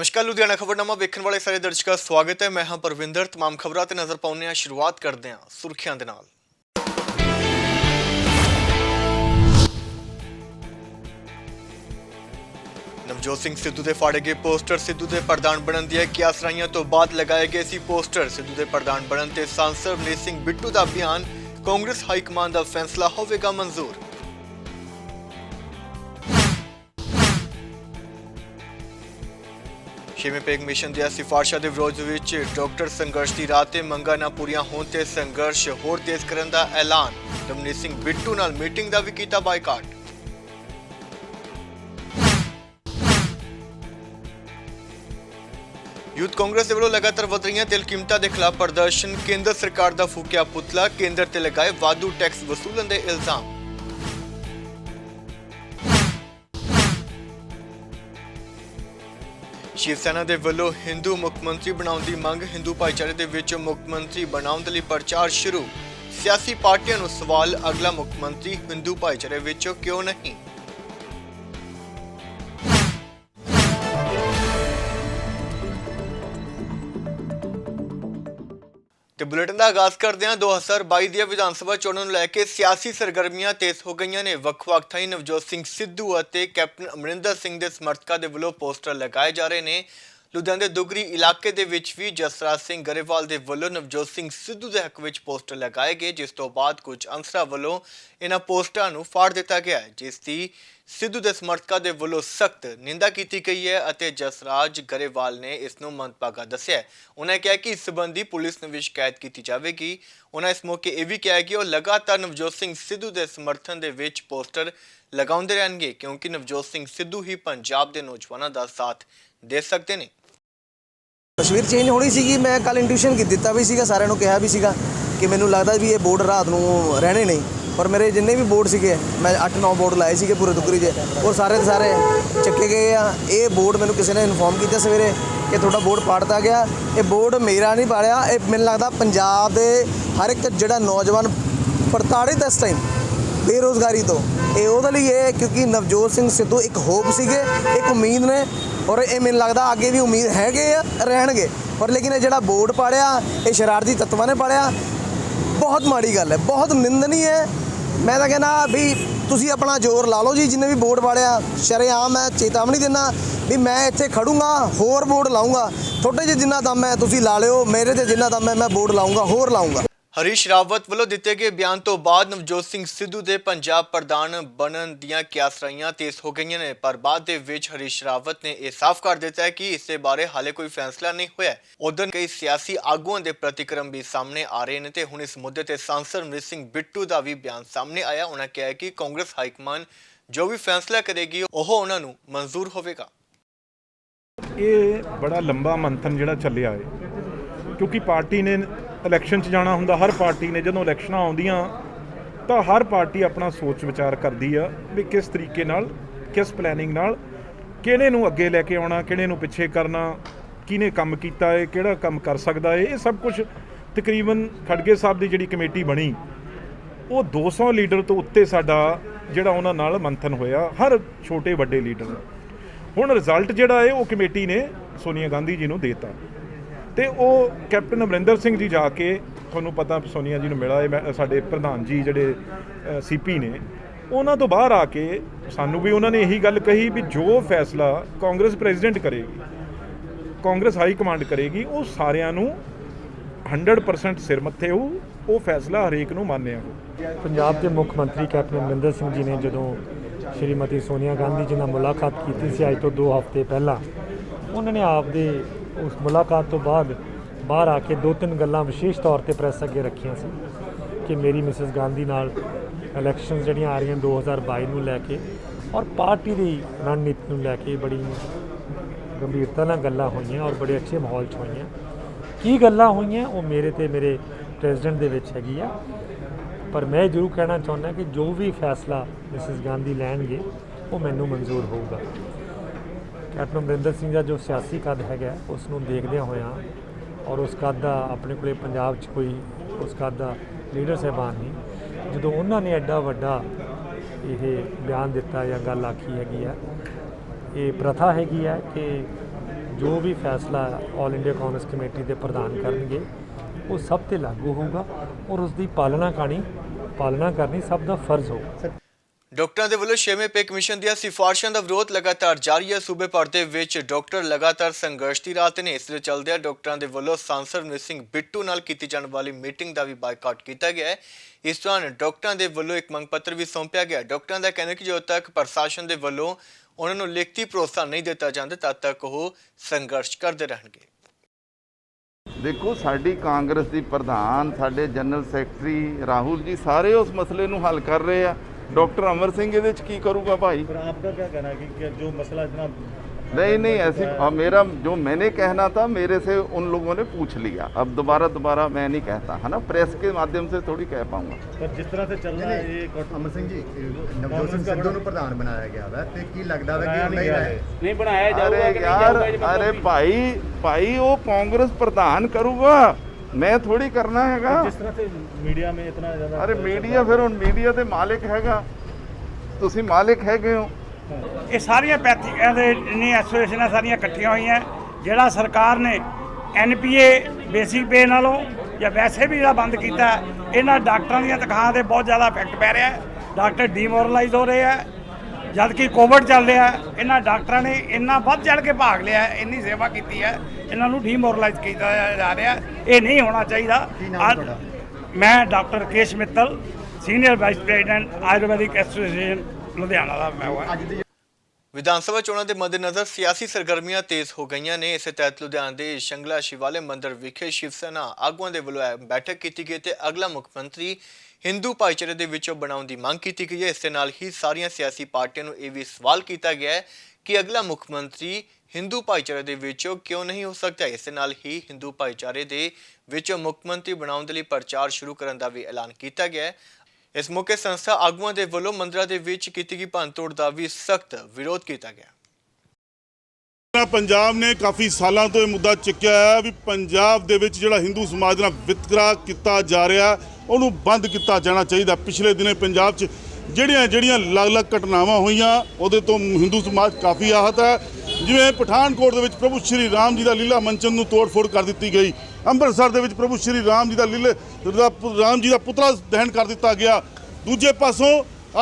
नमस्कार लुधियाना खबरनामा वेखण वाले सारे दर्शकों का स्वागत है। मैं हाँ परविंदर। तमाम खबरों ते नजर पाउने शुरुआत करते हैं सुर्खियां दे नाल। नवजोत सिंह सिद्धू दे फाड़े गए पोस्टर सिद्धू दे प्रधान बनन दी कियासराइयां तो बाद लगाए गए सी पोस्टर। सिद्धू दे प्रधान बनन ते सांसद रवनीत सिंह बिट्टू दा बयान कांग्रेस हाईकमान दा फैसला होवेगा मंजूर। छेवें पे कमीशन दी सिफारिशां दे विरोध विच डॉक्टर संघर्ष दी रात ते मंगां ना पूरीआं होण ते संघर्ष होर तेज करन दा ऐलान। रवनीत सिंह बिट्टू नाल मीटिंग दा भी कीता बायकाट। यूथ कांग्रेस दे वल्लों लगातार वध रहीआं तेल कीमतां दे खिलाफ प्रदर्शन। केंद्र सरकार दा फूकिया पुतला, केंद्र ते लगाए वाधू टैक्स वसूलन दे इल्जाम। शिव सेना दे वल्लों हिंदू मुख्यमंत्री बनाउण दी मंग। हिंदू भाईचारे दे विच मुख्यमंत्री बनाउण दे लई प्रचार शुरू। सियासी पार्टियां नूं सवाल, अगला मुख्यमंत्री हिंदू भाईचारे विचों क्यों नहीं। ਤੇ ਬੁਲੇਟਿਨ ਦਾ ਆਗਾਜ਼ ਕਰਦੇ ਹਾਂ। 2022 ਦੀਆਂ ਵਿਧਾਨ ਸਭਾ ਚੋਣਾਂ ਨੂੰ ਲੈ ਕੇ ਸਿਆਸੀ ਸਰਗਰਮੀਆਂ ਤੇਜ਼ ਹੋ ਗਈਆਂ ਨੇ। ਵੱਖ-ਵੱਖ ਥਾਈਂ ਨਵਜੋਤ ਸਿੰਘ ਸਿੱਧੂ ਅਤੇ ਕੈਪਟਨ ਅਮਰਿੰਦਰ ਸਿੰਘ ਦੇ ਸਮਰਥਕਾਂ ਦੇ ਵੱਲੋਂ ਪੋਸਟਰ ਲਗਾਏ ਜਾ ਰਹੇ ਨੇ। ਲੁਧਿਆਣਾ ਦੇ ਦੁਗਰੀ ਇਲਾਕੇ ਦੇ ਵਿੱਚ ਵੀ ਜਸਰਾਜ ਸਿੰਘ ਗਰੇਵਾਲ ਦੇ ਵੱਲੋਂ ਨਵਜੋਤ ਸਿੰਘ ਸਿੱਧੂ ਦੇ ਹੱਕ ਵਿੱਚ ਪੋਸਟਰ ਲਗਾਏ ਗਏ, ਜਿਸ ਤੋਂ ਬਾਅਦ ਕੁਝ ਅਨਸਰਾਂ ਵੱਲੋਂ ਇਹਨਾਂ ਪੋਸਟਰਾਂ ਨੂੰ ਫਾੜ ਦਿੱਤਾ ਗਿਆ ਹੈ, ਜਿਸ ਦੀ ਸਿੱਧੂ ਦੇ ਸਮਰਥਕਾਂ ਦੇ ਵੱਲੋਂ ਸਖਤ ਨਿੰਦਾ ਕੀਤੀ ਗਈ ਹੈ ਅਤੇ ਜਸਰਾਜ ਗਰੇਵਾਲ ਨੇ ਇਸ ਨੂੰ ਮੰਦਭਾਗਾ ਦੱਸਿਆ। ਉਹਨਾਂ ਕਿਹਾ ਕਿ ਇਸ ਸੰਬੰਧੀ ਪੁਲਿਸ ਨੂੰ ਵੀ ਸ਼ਿਕਾਇਤ ਕੀਤੀ ਜਾਵੇਗੀ। ਉਹਨਾਂ ਇਸ ਮੌਕੇ ਇਹ ਵੀ ਕਿਹਾ ਕਿ ਉਹ ਲਗਾਤਾਰ ਨਵਜੋਤ ਸਿੰਘ ਸਿੱਧੂ ਦੇ ਸਮਰਥਨ ਦੇ ਵਿੱਚ ਪੋਸਟਰ ਲਗਾਉਂਦੇ ਰਹਿਣਗੇ, ਕਿਉਂਕਿ ਨਵਜੋਤ ਸਿੰਘ ਸਿੱਧੂ ਹੀ ਪੰਜਾਬ ਦੇ ਨੌਜਵਾਨਾਂ ਦਾ ਸਾਥ ਦੇ ਸਕਦੇ ਨੇ। तस्वीर चेंज होनी सी। मैं कल इंट्यूशन दिता भी सीगा, सारिਆਂ ਨੂੰ ਕਿਹਾ ਵੀ ਸੀਗਾ कि मैनू लगता भी ये बोर्ड रात ਨੂੰ रहने नहीं, पर मेरे जिन्ने भी बोर्ड सीगे मैं 8-9 बोर्ड लाए सीगे पूरे दुगरी 'ਚ, और सारे के सारे ਚੱਕੇ गए आ। ये बोर्ड मैनू किसी ने इन्फॉर्म किया सवेरे कि थोड़ा बोर्ड पाड़ता गया। ये बोर्ड मेरा नहीं पाड़िया, ये मैनू लगता पंजाब के हर एक जिहड़ा नौजवान प्रताड़ित इस टाइम बेरोज़गारी तो ये ਉਹਦੇ ਲਈ है, क्योंकि नवजोत सिंह सिद्धू एक होप सीगे, एक उम्मीद ने, और ये मैनू लगता अगे भी उम्मीद हैगे रहणगे। पर लेकिन ये जिहड़ा बोर्ड पाड़िया ये शरारती तत्वां ने पाड़िया, बहुत माड़ी गल है, बहुत निंदनीय है। मैं तो कहना भी तुसी अपना जोर ला लो जी, जिन्हें भी बोर्ड पाड़िया शरेआम मैं चेतावनी देना भी मैं इत्थे खड़ूंगा, होर बोर्ड लाऊंगा। थोड़े जे जिन्ना दम है तुसी ला लिओ, मेरे ते जिन्ना दम है मैं बोर्ड लाऊंगा, होर लाऊंगा। ਹਰੀਸ਼ ਰਾਵਤ ਵੱਲੋਂ ਦਿੱਤੇ ਗਏ ਬਿਆਨ ਤੋਂ ਬਾਅਦ ਨਵਜੋਤ ਸਿੰਘ ਸਿੱਧੂ ਦੇ ਪੰਜਾਬ ਪ੍ਰਧਾਨ ਬਣਨ ਦੀਆਂ ਕਿਆਸਰਾਈਆਂ ਤੇਜ਼ ਹੋ ਗਈਆਂ ਨੇ, ਪਰ ਬਾਅਦ ਦੇ ਵਿੱਚ ਹਰੀਸ਼ ਰਾਵਤ ਨੇ ਇਹ ਸਾਫ਼ ਕਰ ਦਿੱਤਾ ਹੈ ਕਿ ਇਸ ਦੇ ਬਾਰੇ ਹਾਲੇ ਕੋਈ ਫੈਸਲਾ ਨਹੀਂ ਹੋਇਆ। ਉਧਰ ਕਈ ਸਿਆਸੀ ਆਗੂਆਂ ਦੇ ਪ੍ਰਤੀਕਰਮ ਵੀ ਸਾਹਮਣੇ ਆ ਰਹੇ ਨੇ ਤੇ ਹੁਣ ਇਸ ਮੁੱਦੇ ਤੇ सांसद ਰਵਨੀਤ ਸਿੰਘ ਬਿੱਟੂ ਦਾ ਵੀ ਬਿਆਨ ਸਾਹਮਣੇ ਆਇਆ। ਉਹਨਾਂ ਕਿਹਾ ਕਿ ਕਾਂਗਰਸ ਹਾਈਕਮਾਨ ਜੋ ਵੀ ਫੈਸਲਾ ਕਰੇਗੀ ਉਹ ਉਹਨਾਂ ਨੂੰ ਮਨਜ਼ੂਰ ਹੋਵੇਗਾ। ਇਹ ਬੜਾ ਲੰਬਾ ਮੰਥਨ ਜਿਹੜਾ ਚੱਲਿਆ ਹੈ, ਕਿਉਂਕਿ ਪਾਰਟੀ ਨੇ ਇਲੈਕਸ਼ਨ 'ਚ ਜਾਣਾ ਹੁੰਦਾ। ਹਰ ਪਾਰਟੀ ਨੇ ਜਦੋਂ ਇਲੈਕਸ਼ਨਾਂ ਆਉਂਦੀਆਂ ਤਾਂ ਹਰ ਪਾਰਟੀ ਆਪਣਾ ਸੋਚ ਵਿਚਾਰ ਕਰਦੀ ਆ ਵੀ ਕਿਸ ਤਰੀਕੇ ਨਾਲ, ਕਿਸ ਪਲੈਨਿੰਗ ਨਾਲ ਕਿਹਨੇ ਨੂੰ ਅੱਗੇ ਲੈ ਕੇ ਆਉਣਾ, ਕਿਹਨੇ ਨੂੰ ਪਿੱਛੇ ਕਰਨਾ, ਕਿਹਨੇ ਕੰਮ ਕੀਤਾ ਹੈ, ਕਿਹੜਾ ਕੰਮ ਕਰ ਸਕਦਾ ਹੈ। ਇਹ ਸਭ ਕੁਝ ਤਕਰੀਬਨ ਖੜਗੇ ਸਾਹਿਬ ਦੀ ਜਿਹੜੀ ਕਮੇਟੀ ਬਣੀ ਉਹ 200 ਲੀਡਰ ਤੋਂ ਉੱਤੇ ਸਾਡਾ ਜਿਹੜਾ ਉਹਨਾਂ ਨਾਲ ਮੰਥਨ ਹੋਇਆ, ਹਰ ਛੋਟੇ ਵੱਡੇ ਲੀਡਰ। ਹੁਣ ਰਿਜ਼ਲਟ ਜਿਹੜਾ ਹੈ ਉਹ ਕਮੇਟੀ ਨੇ ਸੋਨੀਆ ਗਾਂਧੀ ਜੀ ਨੂੰ ਦੇਤਾ ਤੇ ਉਹ ਕੈਪਟਨ ਅਮਰਿੰਦਰ ਸਿੰਘ ਜੀ ਜਾ ਕੇ, ਤੁਹਾਨੂੰ ਪਤਾ ਸੋਨੀਆ ਜੀ ਨੂੰ ਮਿਲਾ, ਮੈਂ ਸਾਡੇ ਪ੍ਰਧਾਨ ਜੀ ਜਿਹੜੇ ਸੀਪੀ ਨੇ, ਉਹਨਾਂ ਤੋਂ ਬਾਹਰ ਆ ਕੇ ਸਾਨੂੰ ਵੀ ਉਹਨਾਂ ਨੇ ਇਹੀ ਗੱਲ ਕਹੀ ਵੀ ਜੋ ਫੈਸਲਾ ਕਾਂਗਰਸ ਪ੍ਰੈਜ਼ੀਡੈਂਟ ਕਰੇਗੀ, ਕਾਂਗਰਸ ਹਾਈ ਕਮਾਂਡ ਕਰੇਗੀ, ਉਹ ਸਾਰਿਆਂ ਨੂੰ 100% ਸਿਰ ਮੱਥੇ ਹੋਊ, ਉਹ ਫੈਸਲਾ ਹਰੇਕ ਨੂੰ ਮਾਨਿਆ ਹੋਊ। ਪੰਜਾਬ ਦੇ ਮੁੱਖ ਮੰਤਰੀ ਕੈਪਟਨ ਅਮਰਿੰਦਰ ਸਿੰਘ ਜੀ ਨੇ ਜਦੋਂ ਸ਼੍ਰੀਮਤੀ ਸੋਨੀਆ ਗਾਂਧੀ ਜੀ ਨਾਲ ਮੁਲਾਕਾਤ ਕੀਤੀ ਸੀ ਅੱਜ ਤੋਂ 2 ਹਫ਼ਤੇ ਪਹਿਲਾਂ, ਉਹਨਾਂ ਨੇ ਆਪਦੇ ਉਸ ਮੁਲਾਕਾਤ ਤੋਂ ਬਾਅਦ ਬਾਹਰ ਆ ਕੇ 2-3 ਗੱਲਾਂ ਵਿਸ਼ੇਸ਼ ਤੌਰ ਤੇ ਪ੍ਰੈਸ ਅੱਗੇ ਰੱਖੀਆਂ ਸੀ ਕਿ ਮੇਰੀ ਮਿਸਿਸ ਗਾਂਧੀ ਨਾਲ ਇਲੈਕਸ਼ਨ ਜਿਹੜੀਆਂ ਆ ਰਹੀਆਂ 2022 ਨੂੰ ਲੈ ਕੇ ਔਰ ਪਾਰਟੀ ਦੀ ਰਣਨੀਤੀ ਨੂੰ ਲੈ ਕੇ ਬੜੀ ਗੰਭੀਰਤਾ ਨਾਲ ਗੱਲਾਂ ਹੋਈਆਂ ਔਰ ਬੜੇ ਅੱਛੇ ਮਾਹੌਲ 'ਚ ਹੋਈਆਂ। ਕੀ ਗੱਲਾਂ ਹੋਈਆਂ ਉਹ ਮੇਰੇ ਤੇ ਮੇਰੇ ਪ੍ਰੈਜ਼ੀਡੈਂਟ ਦੇ ਵਿੱਚ ਹੈਗੀ ਆ, ਪਰ ਮੈਂ ਜ਼ਰੂਰ ਕਹਿਣਾ ਚਾਹੁੰਦਾ ਕਿ ਜੋ ਵੀ ਫੈਸਲਾ ਮਿਸਿਸ ਗਾਂਧੀ ਲੈਣਗੇ ਉਹ ਮੈਨੂੰ ਮਨਜ਼ੂਰ ਹੋਊਗਾ। ਕੈਪਟਨ ਅਮਰਿੰਦਰ ਸਿੰਘ ਦਾ ਜੋ ਸਿਆਸੀ ਕੱਦ ਹੈਗਾ ਉਸ ਨੂੰ ਦੇਖਦਿਆਂ ਹੋਇਆਂ ਔਰ ਉਸ ਕੱਦ ਦਾ ਆਪਣੇ ਕੋਲੇ ਪੰਜਾਬ 'ਚ ਕੋਈ ਉਸ ਕੱਦ ਦਾ ਲੀਡਰ ਸਾਹਿਬਾਨ ਨਹੀਂ, ਜਦੋਂ ਉਹਨਾਂ ਨੇ ਐਡਾ ਵੱਡਾ ਇਹ ਬਿਆਨ ਦਿੱਤਾ ਜਾਂ ਗੱਲ ਆਖੀ ਹੈਗੀ ਆ, ਇਹ ਪ੍ਰਥਾ ਹੈਗੀ ਹੈ ਕਿ ਜੋ ਵੀ ਫੈਸਲਾ ਆਲ ਇੰਡੀਆ ਕਾਂਗਰਸ ਕਮੇਟੀ ਦੇ ਪ੍ਰਧਾਨ ਕਰਨਗੇ ਉਹ ਸਭ ਤੇ ਲਾਗੂ ਹੋਊਗਾ ਔਰ ਉਸ ਦੀ ਪਾਲਣਾ ਕਰਨੀ ਸਭ ਦਾ ਫਰਜ਼ ਹੋਊਗਾ। ਡਾਕਟਰਾਂ ਦੇ ਵੱਲੋਂ 6ਵੇਂ ਪੇ ਕਮਿਸ਼ਨ ਦੀਆਂ ਸਿਫਾਰਸ਼ਾਂ ਦਾ ਵਿਰੋਧ ਲਗਾਤਾਰ ਜਾਰੀ ਹੈ। ਸੂਬੇ ਭਰ ਦੇ ਵਿੱਚ ਡਾਕਟਰ ਲਗਾਤਾਰ ਸੰਘਰਸ਼ ਦੀ ਰਾਹ ਤੇ ਨੇ। ਇਸ ਦੇ ਚੱਲਦਿਆਂ ਡਾਕਟਰਾਂ ਦੇ ਵੱਲੋਂ ਸਾਂਸਦ ਰਣਜੀਤ ਸਿੰਘ ਬਿੱਟੂ ਨਾਲ ਕੀਤੀ ਜਾਣ ਵਾਲੀ ਮੀਟਿੰਗ ਦਾ ਵੀ ਬਾਈਕਾਟ ਕੀਤਾ ਗਿਆ ਹੈ। ਇਸ ਦੌਰਾਨ ਡਾਕਟਰਾਂ ਦੇ ਵੱਲੋਂ ਇੱਕ ਮੰਗ ਪੱਤਰ ਵੀ ਸੌਂਪਿਆ ਗਿਆ। ਡਾਕਟਰਾਂ ਦਾ ਕਹਿਣਾ ਹੈ ਕਿ ਜਦੋਂ ਤੱਕ ਪ੍ਰਸ਼ਾਸਨ ਦੇ ਵੱਲੋਂ ਉਹਨਾਂ ਨੂੰ ਲਿਖਤੀ ਭਰੋਸਾ ਨਹੀਂ ਦਿੱਤਾ ਜਾਂਦਾ ਤਦ ਤੱਕ ਉਹ ਸੰਘਰਸ਼ ਕਰਦੇ ਰਹਿਣਗੇ। ਦੇਖੋ, ਸਾਡੀ ਕਾਂਗਰਸ ਦੀ ਪ੍ਰਧਾਨ, ਸਾਡੇ ਜਨਰਲ ਸੈਕਟਰੀ ਰਾਹੁਲ ਜੀ ਸਾਰੇ ਉਸ ਮਸਲੇ ਨੂੰ ਹੱਲ ਕਰ ਰਹੇ ਆ। डॉक्टर अमर सिंह ये की करूँगा भाई? पर आपका क्या कहना है कि जो मसला इतना नहीं ऐसी मेरा जो मैंने कहना था मेरे से उन लोगों ने पूछ लिया। अब दोबारा मैं नहीं कहता, है ना, प्रेस के माध्यम से थोड़ी कह पाऊंगा। पर जिस तरह से चल रहा है ये अमर सिंह जी नवजोत सिंह सिद्धू ਨੂੰ ਪ੍ਰਧਾਨ ਬਣਾਇਆ ਗਿਆ ਹੈ ਤੇ ਕੀ ਲੱਗਦਾ ਹੈ ਕਿ नहीं बनाया जाऊगा कि नहीं जाऊगा? अरे भाई वो कांग्रेस प्रधान करूँगा, मैं थोड़ी करना हैगा। जिस तरह से मीडिया में इतना ज़्यादा अरे मीडिया फिर उन मीडिया ਦੇ ਮਾਲਿਕ ਹੈਗਾ, ਤੁਸੀਂ ਮਾਲਿਕ ਹੈਗੇ ਹੋ। ਇਹ ਸਾਰੀਆਂ ਪੈਥੀਆਂ ਦੇ ਜਿੰਨੀ ਐਸੋਸੀਏਸ਼ਨਾਂ ਸਾਰੀਆਂ ਇਕੱਠੀਆਂ ਹੋਈਆਂ। ਜਿਹੜਾ ਸਰਕਾਰ ਨੇ NPA ਬੇਸਿਕ ਪੇ ਨਾਲੋਂ ਜਾਂ ਵੈਸੇ ਵੀ ਜਿਹੜਾ ਬੰਦ ਕੀਤਾ, ਇਹਨਾਂ ਡਾਕਟਰਾਂ ਦੀਆਂ ਤਨਖਾਹਾਂ ਤੇ ਬਹੁਤ ਜ਼ਿਆਦਾ ਇਫੈਕਟ ਪੈ ਰਿਹਾ ਹੈ। ਡਾਕਟਰ ਡੀਮੋਰਲਾਈਜ਼ ਹੋ ਰਹੇ ਆ। ਜਦ ਕਿ ਕੋਵਿਡ ਚੱਲ ਰਿਹਾ, ਇਹਨਾਂ ਡਾਕਟਰਾਂ ਨੇ ਇੰਨਾ ਵੱਧ ਚੜ੍ਹ ਕੇ ਭਾਗ ਲਿਆ, ਇੰਨੀ ਸੇਵਾ ਕੀਤੀ ਹੈ, ਇਹਨਾਂ ਨੂੰ ਡੀਮੋਰਲਾਈਜ਼ ਕੀਤਾ ਜਾ ਰਿਹਾ। ਇਹ ਨਹੀਂ ਹੋਣਾ ਚਾਹੀਦਾ। ਮੈਂ doctor Kesh Mittal, senior vice president Ayurvedic association Ludhiana ਦਾ ਮੈਂ ਹਾਂ। ਵਿਧਾਨ ਸਭਾ ਚੋਣਾਂ ਦੇ ਮੱਦੇਨਜ਼ਰ ਸਿਆਸੀ ਸਰਗਰਮੀਆਂ ਤੇਜ਼ ਹੋ ਗਈਆਂ ਨੇ। ਇਸੇ ਤਹਿਤ ਲੁਧਿਆਣਾ ਦੇ ਸ਼ੰਗਲਾ ਸ਼ਿਵਾਲੇ ਮੰਦਿਰ ਵਿਖੇ ਸ਼ਿਵ ਸੈਨਾ ਆਗੂਆਂ ਦੇ ਵੱਲੋਂ ਬੈਠਕ ਕੀਤੀ ਗਈ ਤੇ ਅਗਲਾ ਮੁੱਖ ਮੰਤਰੀ ਹਿੰਦੂ ਭਾਈਚਾਰੇ ਦੇ ਵਿੱਚੋਂ ਬਣਾਉਣ ਦੀ ਮੰਗ ਕੀਤੀ ਗਈ ਹੈ। ਇਸ ਦੇ ਨਾਲ ਹੀ ਸਾਰੀਆਂ ਸਿਆਸੀ ਪਾਰਟੀਆਂ ਨੂੰ ਇਹ ਵੀ ਸਵਾਲ ਕੀਤਾ ਗਿਆ ਹੈ ਕਿ ਅਗਲਾ ਮੁੱਖ ਮੰਤਰੀ ਹਿੰਦੂ ਭਾਈਚਾਰੇ ਦੇ ਵਿੱਚੋਂ ਕਿਉਂ ਨਹੀਂ ਹੋ ਸਕਦਾ। ਇਸ ਦੇ ਨਾਲ ਹੀ ਹਿੰਦੂ ਭਾਈਚਾਰੇ ਦੇ ਵਿੱਚੋਂ ਮੁੱਖ ਮੰਤਰੀ ਬਣਾਉਣ ਦੇ ਲਈ ਪ੍ਰਚਾਰ ਸ਼ੁਰੂ ਕਰਨ ਦਾ ਵੀ ਐਲਾਨ ਕੀਤਾ ਗਿਆ ਹੈ। ਇਸ ਮੌਕੇ ਸੰਸਥਾ ਆਗੂਆਂ ਦੇ ਵੱਲੋਂ ਮੰਦਰਾਂ ਦੇ ਵਿੱਚ ਕੀਤੀ ਗਈ ਭੰਨਤੋੜ ਦਾ ਵੀ ਸਖਤ ਵਿਰੋਧ ਕੀਤਾ ਗਿਆ। ਪੰਜਾਬ ਨੇ ਕਾਫੀ ਸਾਲਾਂ ਤੋਂ ਇਹ ਮੁੱਦਾ ਚੁੱਕਿਆ ਹੈ ਵੀ ਪੰਜਾਬ ਦੇ ਵਿੱਚ ਜਿਹੜਾ ਹਿੰਦੂ ਸਮਾਜ ਨਾਲ ਵਿਤਕਰਾ ਕੀਤਾ ਜਾ ਰਿਹਾ ਉਹਨੂੰ ਬੰਦ ਕੀਤਾ ਜਾਣਾ ਚਾਹੀਦਾ। ਪਿਛਲੇ ਦਿਨੇ ਪੰਜਾਬ 'ਚ ਜਿਹੜੀਆਂ ਅਲੱਗ-ਅਲੱਗ ਘਟਨਾਵਾਂ ਹੋਈਆਂ ਉਹਦੇ ਤੋਂ ਹਿੰਦੂ ਸਮਾਜ ਕਾਫੀ ਆਹਤ ਹੈ। ਜਿਵੇਂ ਪਠਾਨਕੋਟ ਦੇ ਵਿੱਚ ਪ੍ਰਭੂ ਸ਼੍ਰੀ ਰਾਮ ਜੀ ਦਾ ਲੀਲਾ ਮੰਚਨ ਨੂੰ ਤੋੜ-ਫੋੜ ਕਰ ਦਿੱਤੀ ਗਈ। ਅੰਮ੍ਰਿਤਸਰ ਦੇ ਵਿੱਚ ਪ੍ਰਭੂ ਸ਼੍ਰੀ ਰਾਮ ਜੀ ਦਾ ਪੁਤਲਾ ਦਹਨ ਕਰ ਦਿੱਤਾ ਗਿਆ। ਦੂਜੇ ਪਾਸੋਂ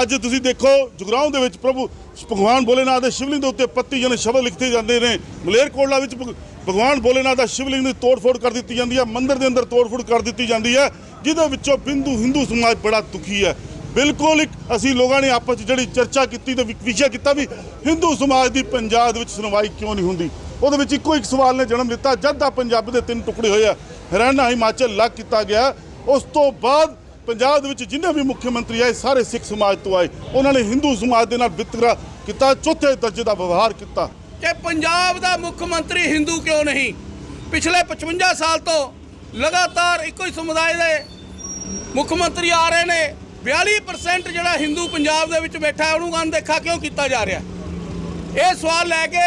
ਅੱਜ ਤੁਸੀਂ ਦੇਖੋ ਜੁਗਰਾਉਂ ਦੇ ਵਿੱਚ ਪ੍ਰਭੂ ਭਗਵਾਨ ਭੋਲੇਨਾਥ ਦੇ ਸ਼ਿਵਲਿੰਗ ਦੇ ਉੱਤੇ ਪੱਤੀ ਜਨ ਸ਼ਬਦ ਲਿਖੇ ਜਾਂਦੇ ਨੇ। ਮਲੇਰਕੋਟਲਾ ਵਿੱਚ ਭਗਵਾਨ ਭੋਲੇਨਾਥ ਦਾ ਸ਼ਿਵਲਿੰਗ ਦੀ ਤੋੜ-ਫੋੜ ਕਰ ਦਿੱਤੀ ਜਾਂਦੀ ਹੈ। ਮੰਦਿਰ ਦੇ ਅੰਦਰ ਤੋੜ-ਫੋੜ ਕਰ ਦਿੱਤੀ ਜਾਂਦੀ ਹੈ, ਜਿਹਦੇ ਵਿੱਚੋਂ ਹਿੰਦੂ ਸਮਾਜ ਬੜਾ ਦੁਖੀ ਹੈ। ਬਿਲਕੁਲ ਇੱਕ ਅਸੀਂ ਲੋਕਾਂ ਨੇ ਆਪਸ 'ਚ ਜਿਹੜੀ ਚਰਚਾ ਕੀਤੀ ਤੇ ਵਿਸ਼ਾ ਕੀਤਾ ਵੀ ਹਿੰਦੂ ਸਮਾਜ ਦੀ ਪੰਜਾਬ ਦੇ ਵਿੱਚ ਸੁਣਵਾਈ ਕਿਉਂ ਨਹੀਂ ਹੁੰਦੀ। ਉਹਦੇ ਵਿੱਚ ਇੱਕੋ ਇੱਕ ਸਵਾਲ ਨੇ ਜਨਮ ਲਿੱਤਾ। ਜਦ ਦਾ ਪੰਜਾਬ ਦੇ 3 ਟੁਕੜੇ ਹੋਏ ਆ, ਹਰਿਆਣਾ ਹਿਮਾਚਲ ਅਲੱਗ ਕੀਤਾ ਗਿਆ, ਉਸ ਤੋਂ ਬਾਅਦ ਪੰਜਾਬ ਦੇ ਵਿੱਚ ਜਿੰਨੇ ਵੀ ਮੁੱਖ ਮੰਤਰੀ ਆਏ ਸਾਰੇ ਸਿੱਖ ਸਮਾਜ ਤੋਂ ਆਏ। ਉਹਨਾਂ ਨੇ ਹਿੰਦੂ ਸਮਾਜ ਦੇ ਨਾਲ ਵਿਤਕਰਾ ਕੀਤਾ, ਚੌਥੇ ਦਰਜੇ ਦਾ ਵਿਵਹਾਰ ਕੀਤਾ। ਕਿ ਪੰਜਾਬ ਦਾ ਮੁੱਖ ਮੰਤਰੀ ਹਿੰਦੂ ਕਿਉਂ ਨਹੀਂ? ਪਿਛਲੇ 55 ਸਾਲ ਤੋਂ ਲਗਾਤਾਰ ਇੱਕੋ ਹੀ ਸਮੁਦਾਇ ਦੇ ਮੁੱਖ ਮੰਤਰੀ ਆ ਰਹੇ ਨੇ। 42% ਜਿਹੜਾ ਹਿੰਦੂ ਪੰਜਾਬ ਦੇ ਵਿੱਚ ਬੈਠਾ ਹੈ ਉਹਨੂੰ ਅਣਦੇਖਾ ਕਿਉਂ ਕੀਤਾ ਜਾ ਰਿਹਾ? ਇਹ ਸਵਾਲ ਲੈ ਕੇ